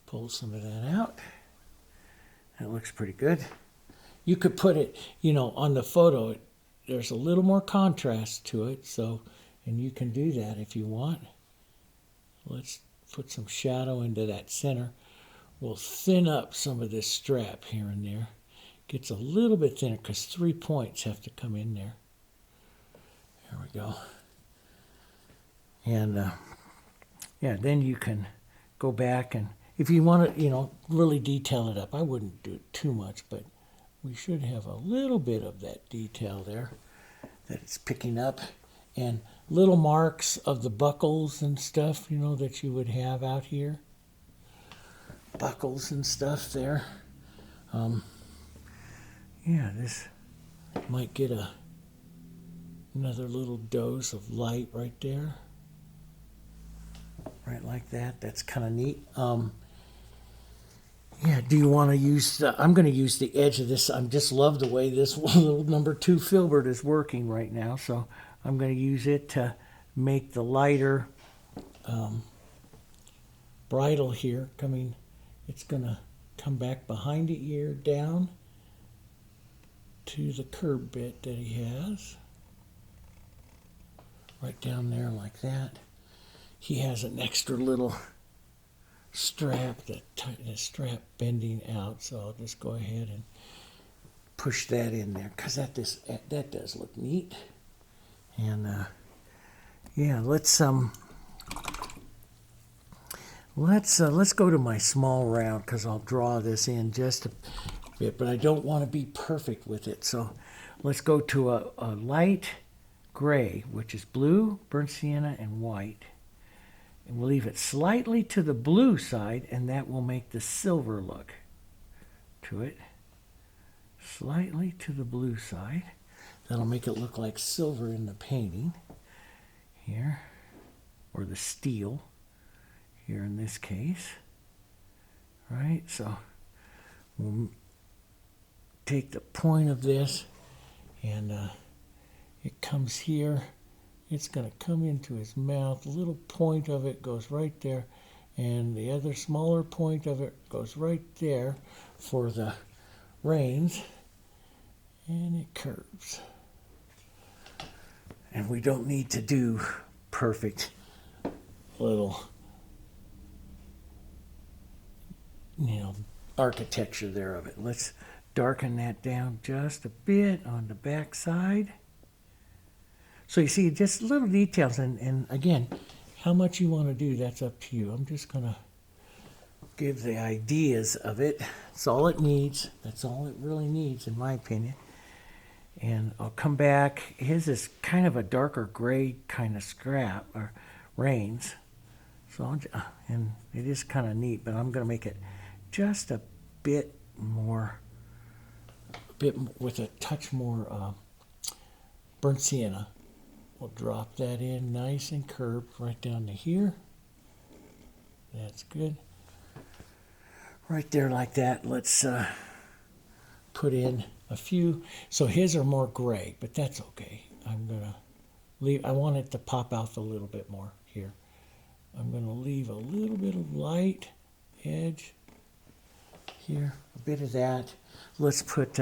Pull some of that out. That looks pretty good. You could put it, on the photo, there's a little more contrast to it, so, and you can do that if you want. Let's put some shadow into that center. We'll thin up some of this strap here and there. Gets a little bit thinner because 3 points have to come in there. There we go. And yeah, then you can go back and if you want to, really detail it up. I wouldn't do it too much, but we should have a little bit of that detail there that it's picking up. And little marks of the buckles and stuff, that you would have out here. Buckles and stuff there. Yeah, this might get another little dose of light right there. Right like that. That's kind of neat. Yeah, do you want to use I'm going to use the edge of this. I just love the way this little number 2 filbert is working right now. So I'm going to use it to make the lighter bridle here coming. It's going to come back behind the ear down to the curb bit that he has. Right down there like that. He has an extra little strap, the strap bending out, so I'll just go ahead and push that in there because that does look neat. And yeah, let's go to my small round because I'll draw this in just a bit, but I don't want to be perfect with it. So let's go to a light gray, which is blue, burnt sienna, and white. And we'll leave it slightly to the blue side, and that will make the silver look to it. Slightly to the blue side. That'll make it look like silver in the painting here, or the steel here in this case. Right, so we'll take the point of this, and it comes here. It's going to come into his mouth. The little point of it goes right there, and the other smaller point of it goes right there for the reins, and it curves. And we don't need to do perfect little, architecture there of it. Let's darken that down just a bit on the back side. So you see, just little details, and again, how much you want to do, that's up to you. I'm just going to give the ideas of it. That's all it needs. That's all it really needs, in my opinion. And I'll come back. His is kind of a darker gray kind of scrap, or reins. So and it is kind of neat, but I'm going to make it just a bit more, with a touch more burnt sienna. We'll drop that in nice and curved right down to here. That's good. Right there like that. Let's put in a few. So his are more gray, but that's okay. I'm going to leave, I want it to pop out a little bit more here. I'm going to leave a little bit of light edge here, a bit of that. Let's put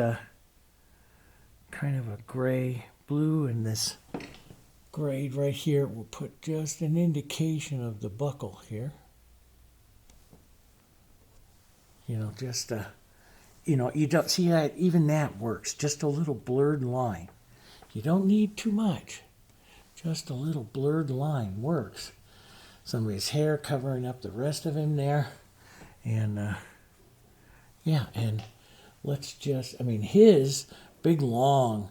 kind of a gray blue in this grade right here. We'll put just an indication of the buckle here. You know, just you know, you don't see that, even that works. Just a little blurred line. You don't need too much. Just a little blurred line works. Some of his hair covering up the rest of him there. And yeah, and let's just, I mean, his big long,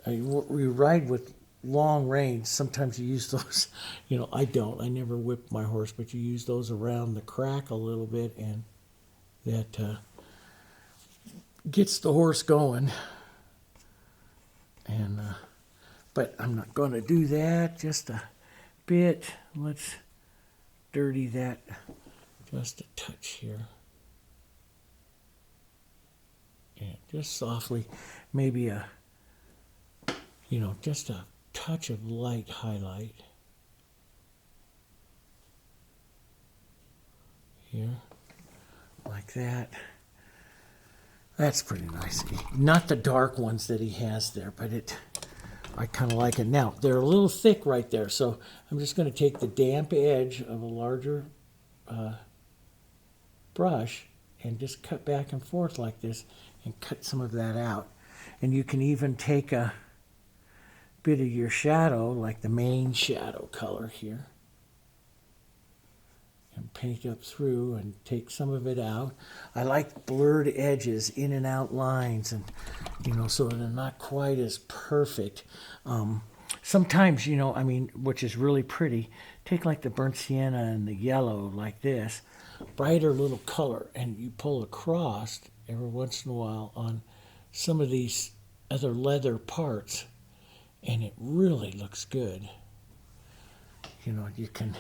we ride with long reins. Sometimes you use those, you know, I don't. I never whip my horse, but you use those around the crack a little bit, and that gets the horse going. And but I'm not going to do that. Just a bit. Let's dirty that just a touch here. And just softly, maybe a, you know, just a touch of light highlight here, like that. That's pretty nice. Not the dark ones that he has there, but I kind of like it. Now, they're a little thick right there, so I'm just going to take the damp edge of a larger brush and just cut back and forth like this and cut some of that out. And you can even take a bit of your shadow, like the main shadow color here, and paint up through and take some of it out. I like blurred edges, in and out lines, and you know, so they're not quite as perfect. Sometimes, you know, I mean, which is really pretty, take like the burnt sienna and the yellow like this, brighter little color, and you pull across every once in a while on some of these other leather parts, and it really looks good. You know, you can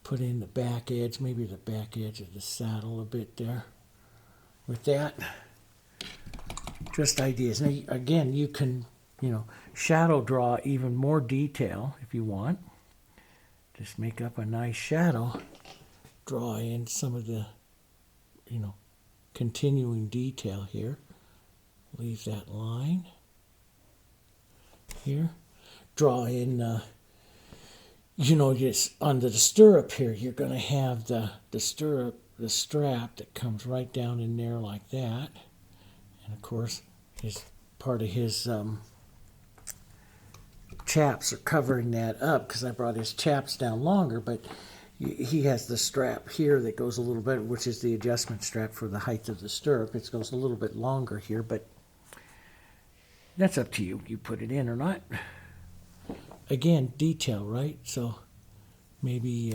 put in the back edge, maybe the back edge of the saddle a bit there with that. Just ideas. Now, again, you can, you know, shadow draw even more detail if you want. Just make up a nice shadow, draw in some of the, you know, continuing detail here. Leave that line here. Draw in, you know, just under the stirrup here, you're going to have the stirrup, the strap that comes right down in there like that. And of course, his part of his chaps are covering that up, because I brought his chaps down longer, but he has the strap here that goes a little bit, which is the adjustment strap for the height of the stirrup. It goes a little bit longer here, but that's up to you. You put it in or not. Again, detail, right? So maybe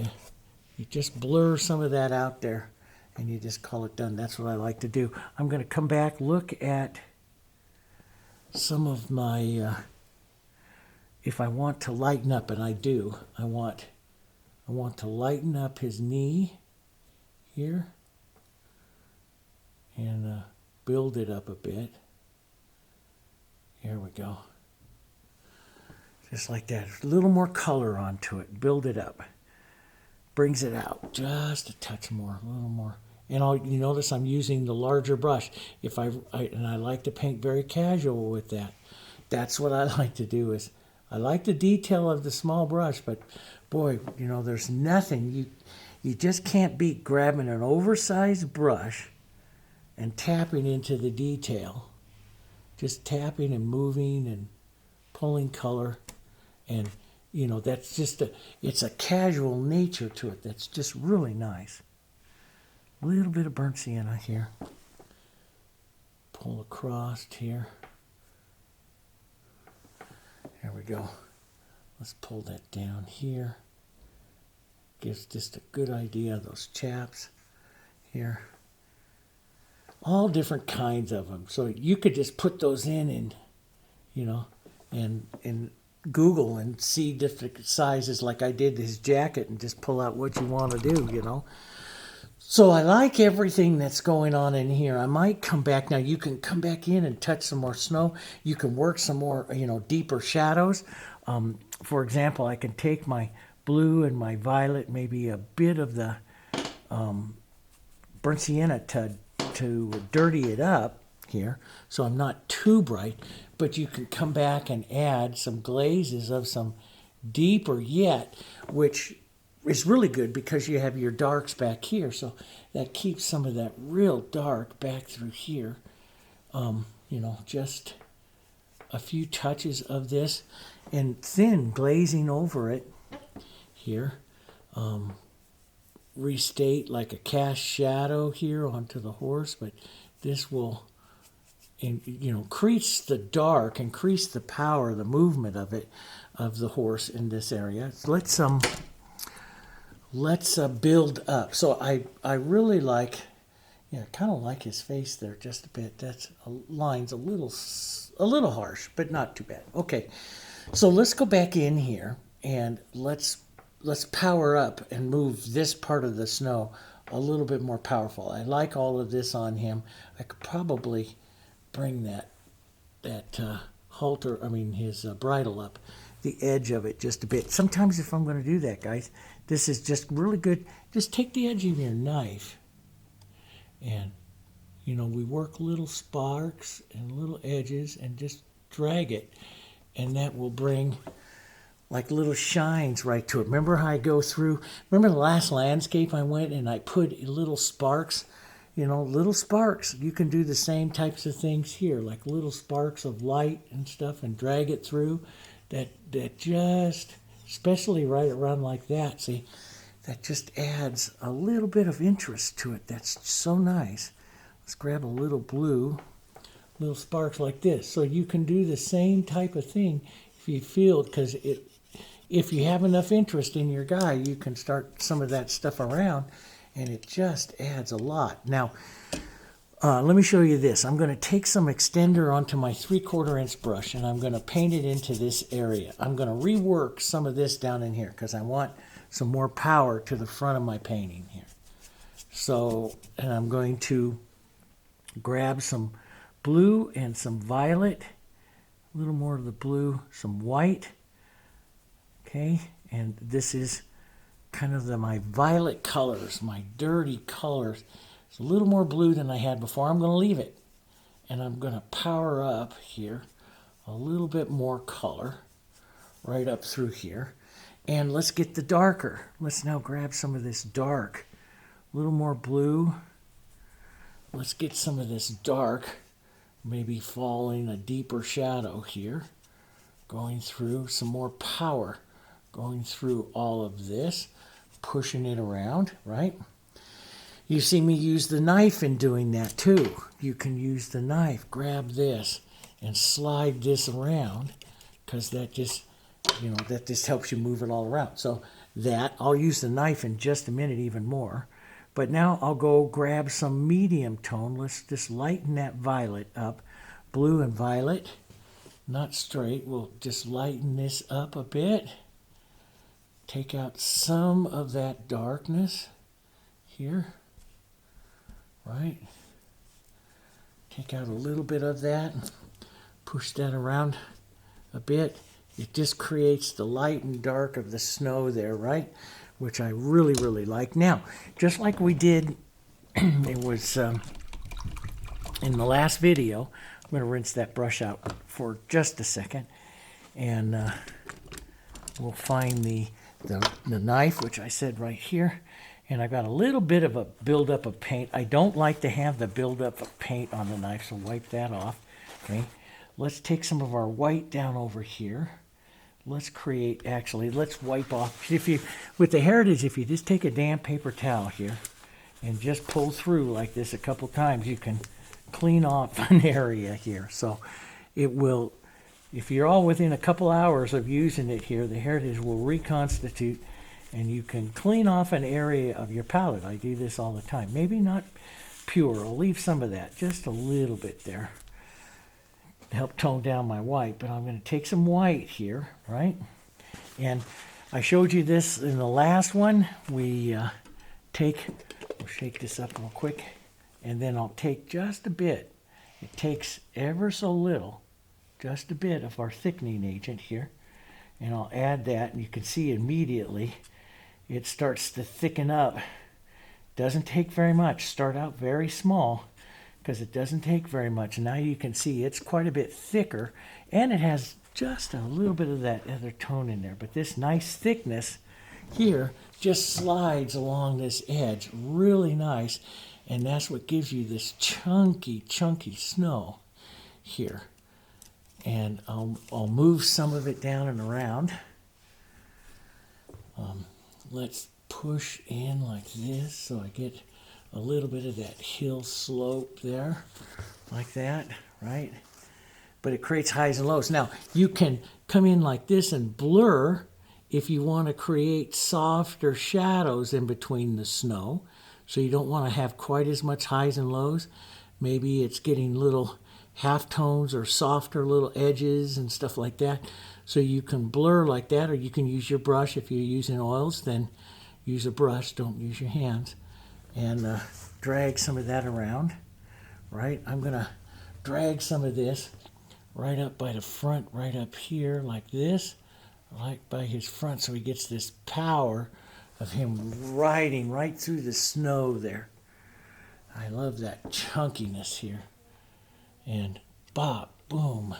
you just blur some of that out there and you just call it done. That's what I like to do. I'm going to come back, look at some of my, if I want to lighten up, and I do, I want to lighten up his knee here and build it up a bit. Here we go. Just like that. A little more color onto it. Build it up. Brings it out. Just a touch more. A little more. And you notice I'm using the larger brush. If I like to paint very casual with that. That's what I like to do. Is I like the detail of the small brush, but boy, you know, there's nothing. You just can't beat grabbing an oversized brush and tapping into the detail. Just tapping and moving and pulling color. And, you know, that's just it's a casual nature to it that's just really nice. A little bit of burnt sienna here. Pull across here. There we go. Let's pull that down here. Gives just a good idea of those chaps here. all different kinds of them. So you could just put those in and, you know, and Google and see different sizes like I did his jacket and just pull out what you want to do, you know. So I like everything that's going on in here. I might come back. Now you can come back in and touch some more snow. You can work some more, you know, deeper shadows. For example, I can take my blue and my violet, maybe a bit of the burnt sienna to dirty it up here, so I'm not too bright, but you can come back and add some glazes of some deeper yet, which is really good because you have your darks back here, so that keeps some of that real dark back through here. You know, just a few touches of this and thin glazing over it here. Restate like a cast shadow here onto the horse, but this will, you know, increase the dark, increase the power, the movement of it, of the horse in this area. So let's build up. So I really like, yeah, kind of like his face there just a bit. That's line's a little harsh, but not too bad. Okay, so let's go back in here and let's power up and move this part of the snow a little bit more powerful. I like all of this on him. I could probably bring that halter, I mean his bridle up, the edge of it just a bit. Sometimes if I'm going to do that, guys, this is just really good. Just take the edge of your knife and, you know, we work little sparks and little edges and just drag it, and that will bring like little shines right to it. Remember how I go through, remember the last landscape I went and I put little sparks, you know, little sparks. You can do the same types of things here, like little sparks of light and stuff, and drag it through. That just, especially right around like that, see, that just adds a little bit of interest to it. That's so nice. Let's grab a little blue, little sparks like this. So you can do the same type of thing if you feel, because if you have enough interest in your guy, you can start some of that stuff around, and it just adds a lot. Now, let me show you this. I'm going to take some extender onto my 3/4 inch brush, and I'm going to paint it into this area. I'm going to rework some of this down in here because I want some more power to the front of my painting here. So, and I'm going to grab some blue and some violet, a little more of the blue, some white. Okay, and this is kind of my violet colors, my dirty colors. It's a little more blue than I had before. I'm going to leave it, and I'm going to power up here a little bit more color right up through here. And let's get the darker. Let's now grab some of this dark, a little more blue. Let's get some of this dark, maybe falling a deeper shadow here, going through some more power. Going through all of this, pushing it around, right? You see me use the knife in doing that too. You can use the knife, grab this, and slide this around, because that just, you know, that just helps you move it all around. So that, I'll use the knife in just a minute even more. But now I'll go grab some medium tone. Let's just lighten that violet up. Blue and violet, not straight. We'll just lighten this up a bit. Take out some of that darkness here, right? Take out a little bit of that, push that around a bit. It just creates the light and dark of the snow there, right? Which I really, really like. Now, just like we did, it was in the last video, I'm going to rinse that brush out for just a second, and we'll find the knife, which I said right here, and I got a little bit of a buildup of paint. I don't like to have the buildup of paint on the knife, so wipe that off. Okay, let's take some of our white down over here. Let's create, actually, let's wipe off. With the Heritage, if you just take a damp paper towel here and just pull through like this a couple times, you can clean off an area here. So it will, if you're all within a couple hours of using it here, the Heritage will reconstitute, and you can clean off an area of your palette. I do this all the time. Maybe not pure. I'll leave some of that, just a little bit there, to help tone down my white. But I'm going to take some white here, right? And I showed you this in the last one. We'll shake this up real quick, and then I'll take just a bit. It takes ever so little, just a bit of our thickening agent here, and I'll add that, and you can see immediately it starts to thicken up. Doesn't take very much. Start out very small because it doesn't take very much. Now you can see it's quite a bit thicker, and it has just a little bit of that other tone in there. But this nice thickness here just slides along this edge really nice, and that's what gives you this chunky snow here. And I'll move some of it down and around. Let's push in like this so I get a little bit of that hill slope there, like that, right? But it creates highs and lows. Now, you can come in like this and blur if you want to create softer shadows in between the snow. So you don't want to have quite as much highs and lows. Maybe it's getting little halftones or softer little edges and stuff like that. So you can blur like that, or you can use your brush. If you're using oils, then use a brush, don't use your hands. And drag some of that around, right? I'm going to drag some of this right up by the front, right up here like this, like by his front, so he gets this power of him riding right through the snow there. I love that chunkiness here. And bop, boom.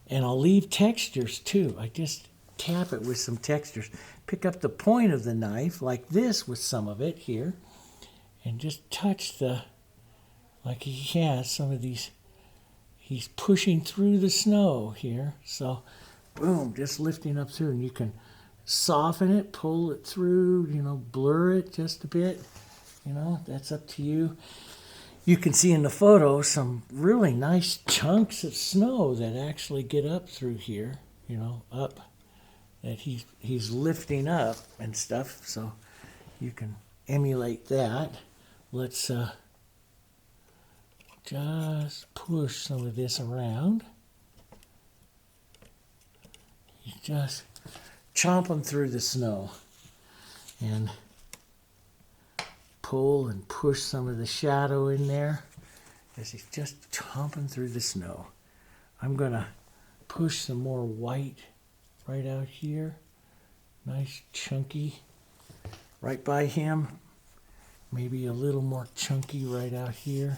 And I'll leave textures too. I just tap it with some textures. Pick up the point of the knife like this with some of it here, and just touch like he has some of these. He's pushing through the snow here. So boom, just lifting up through, and you can soften it, pull it through, blur it just a bit. That's up to you. You can see in the photo some really nice chunks of snow that actually get up through here, up, that he's lifting up and stuff. So you can emulate that. Let's just push some of this around. You just chomp them through the snow and pull and push some of the shadow in there as he's just chomping through the snow. I'm going to push some more white right out here. Nice chunky right by him. Maybe a little more chunky right out here.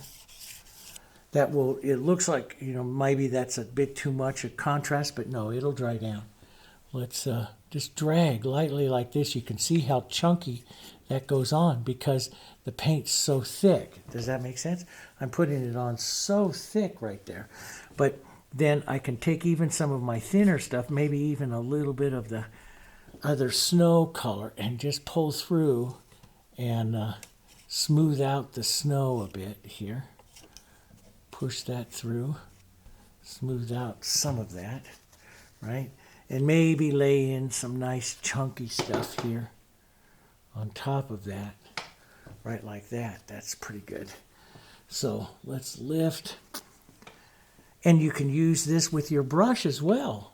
It looks like, maybe that's a bit too much of contrast, but no, it'll dry down. Let's just drag lightly like this. You can see how chunky that goes on because the paint's so thick. Does that make sense? I'm putting it on so thick right there. But then I can take even some of my thinner stuff, maybe even a little bit of the other snow color, and just pull through and smooth out the snow a bit here. Push that through, smooth out some of that, right? And maybe lay in some nice chunky stuff here on top of that, right like that. That's pretty good. So let's lift. And you can use this with your brush as well,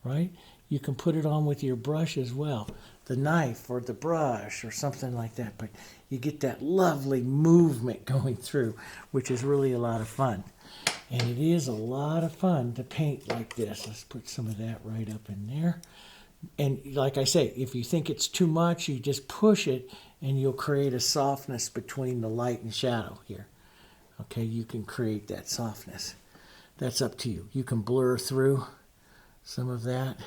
right? You can put it on with your brush as well, the knife or the brush or something like that. But you get that lovely movement going through, which is really a lot of fun. And it is a lot of fun to paint like this. Let's put some of that right up in there. And like I say, if you think it's too much, you just push it and you'll create a softness between the light and shadow here. Okay, you can create that softness. That's up to you. You can blur through some of that,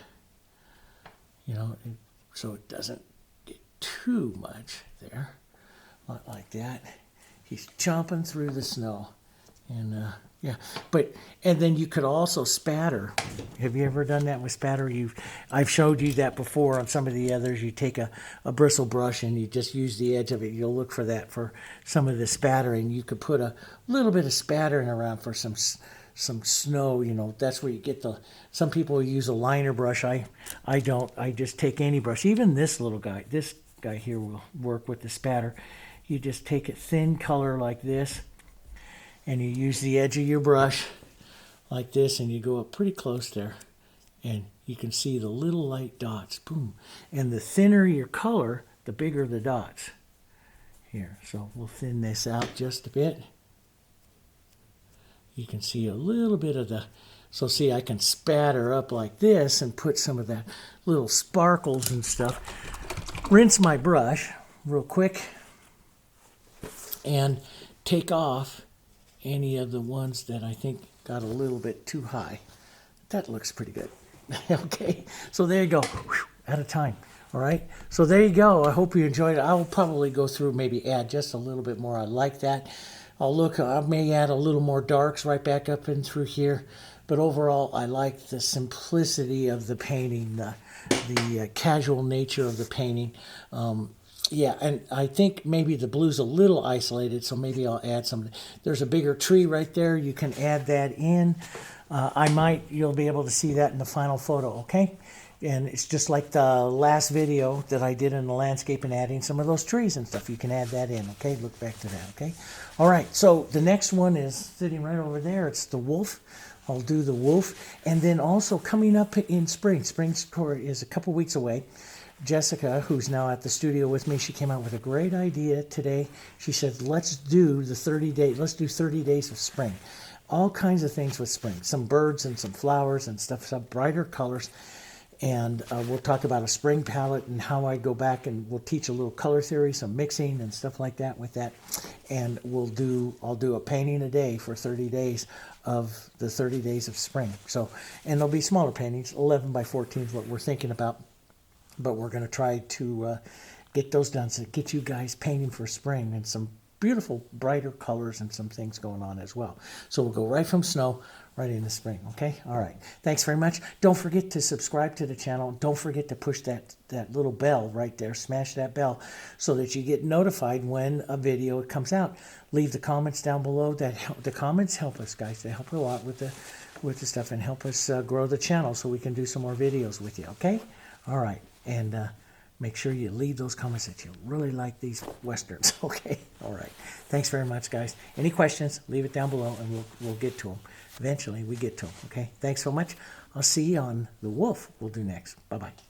so it doesn't get too much there. Not like that. He's chomping through the snow. And yeah, and then you could also spatter. Have you ever done that with spatter? I've showed you that before on some of the others. You take a bristle brush and you just use the edge of it. You'll look for that for some of the spattering. You could put a little bit of spattering around for some snow. That's where you get some people use a liner brush. I don't. I just take any brush. Even this little guy, this guy here will work with the spatter. you just take a thin color like this, and you use the edge of your brush like this, and you go up pretty close there, and you can see the little light dots. Boom. And the thinner your color, the bigger the dots. Here, so we'll thin this out just a bit. You can see a little bit of the, so see, I can spatter up like this and put some of that little sparkles and stuff. Rinse my brush real quick and take off any of the ones that I think got a little bit too high. That looks pretty good. Okay, so there you go. Whew, out of time. All right, so there you go. I hope you enjoyed it. I'll probably go through, maybe add just a little bit more. I like that. I may add a little more darks right back up and through here. But overall, I like the simplicity of the painting, the casual nature of the painting. Yeah, and I think maybe the blue's a little isolated, so maybe I'll add some. There's a bigger tree right there. You can add that in. You'll be able to see that in the final photo, okay? And it's just like the last video that I did in the landscape and adding some of those trees and stuff. You can add that in, okay? Look back to that, okay? All right, so the next one is sitting right over there. It's the wolf. I'll do the wolf. And then also coming up in spring. Spring is a couple weeks away. Jessica, who's now at the studio with me, she came out with a great idea today. She said, let's do 30 days of spring. All kinds of things with spring. Some birds and some flowers and stuff, some brighter colors. And we'll talk about a spring palette and how I go back, and we'll teach a little color theory, some mixing and stuff like that with that. And I'll do a painting a day for 30 days of the 30 days of spring. So, and there'll be smaller paintings, 11 by 14 is what we're thinking about. But we're going to try to get those done to get you guys painting for spring and some beautiful brighter colors and some things going on as well. So we'll go right from snow right into spring, okay? All right. Thanks very much. Don't forget to subscribe to the channel. Don't forget to push that little bell right there. Smash that bell so that you get notified when a video comes out. Leave the comments down below. The comments help us, guys. They help a lot with the stuff and help us grow the channel so we can do some more videos with you, okay? All right. And make sure you leave those comments that you really like these westerns, okay? All right. Thanks very much, guys. Any questions, leave it down below, and we'll get to them. Eventually, we get to them, okay? Thanks so much. I'll see you on the wolf we'll do next. Bye-bye.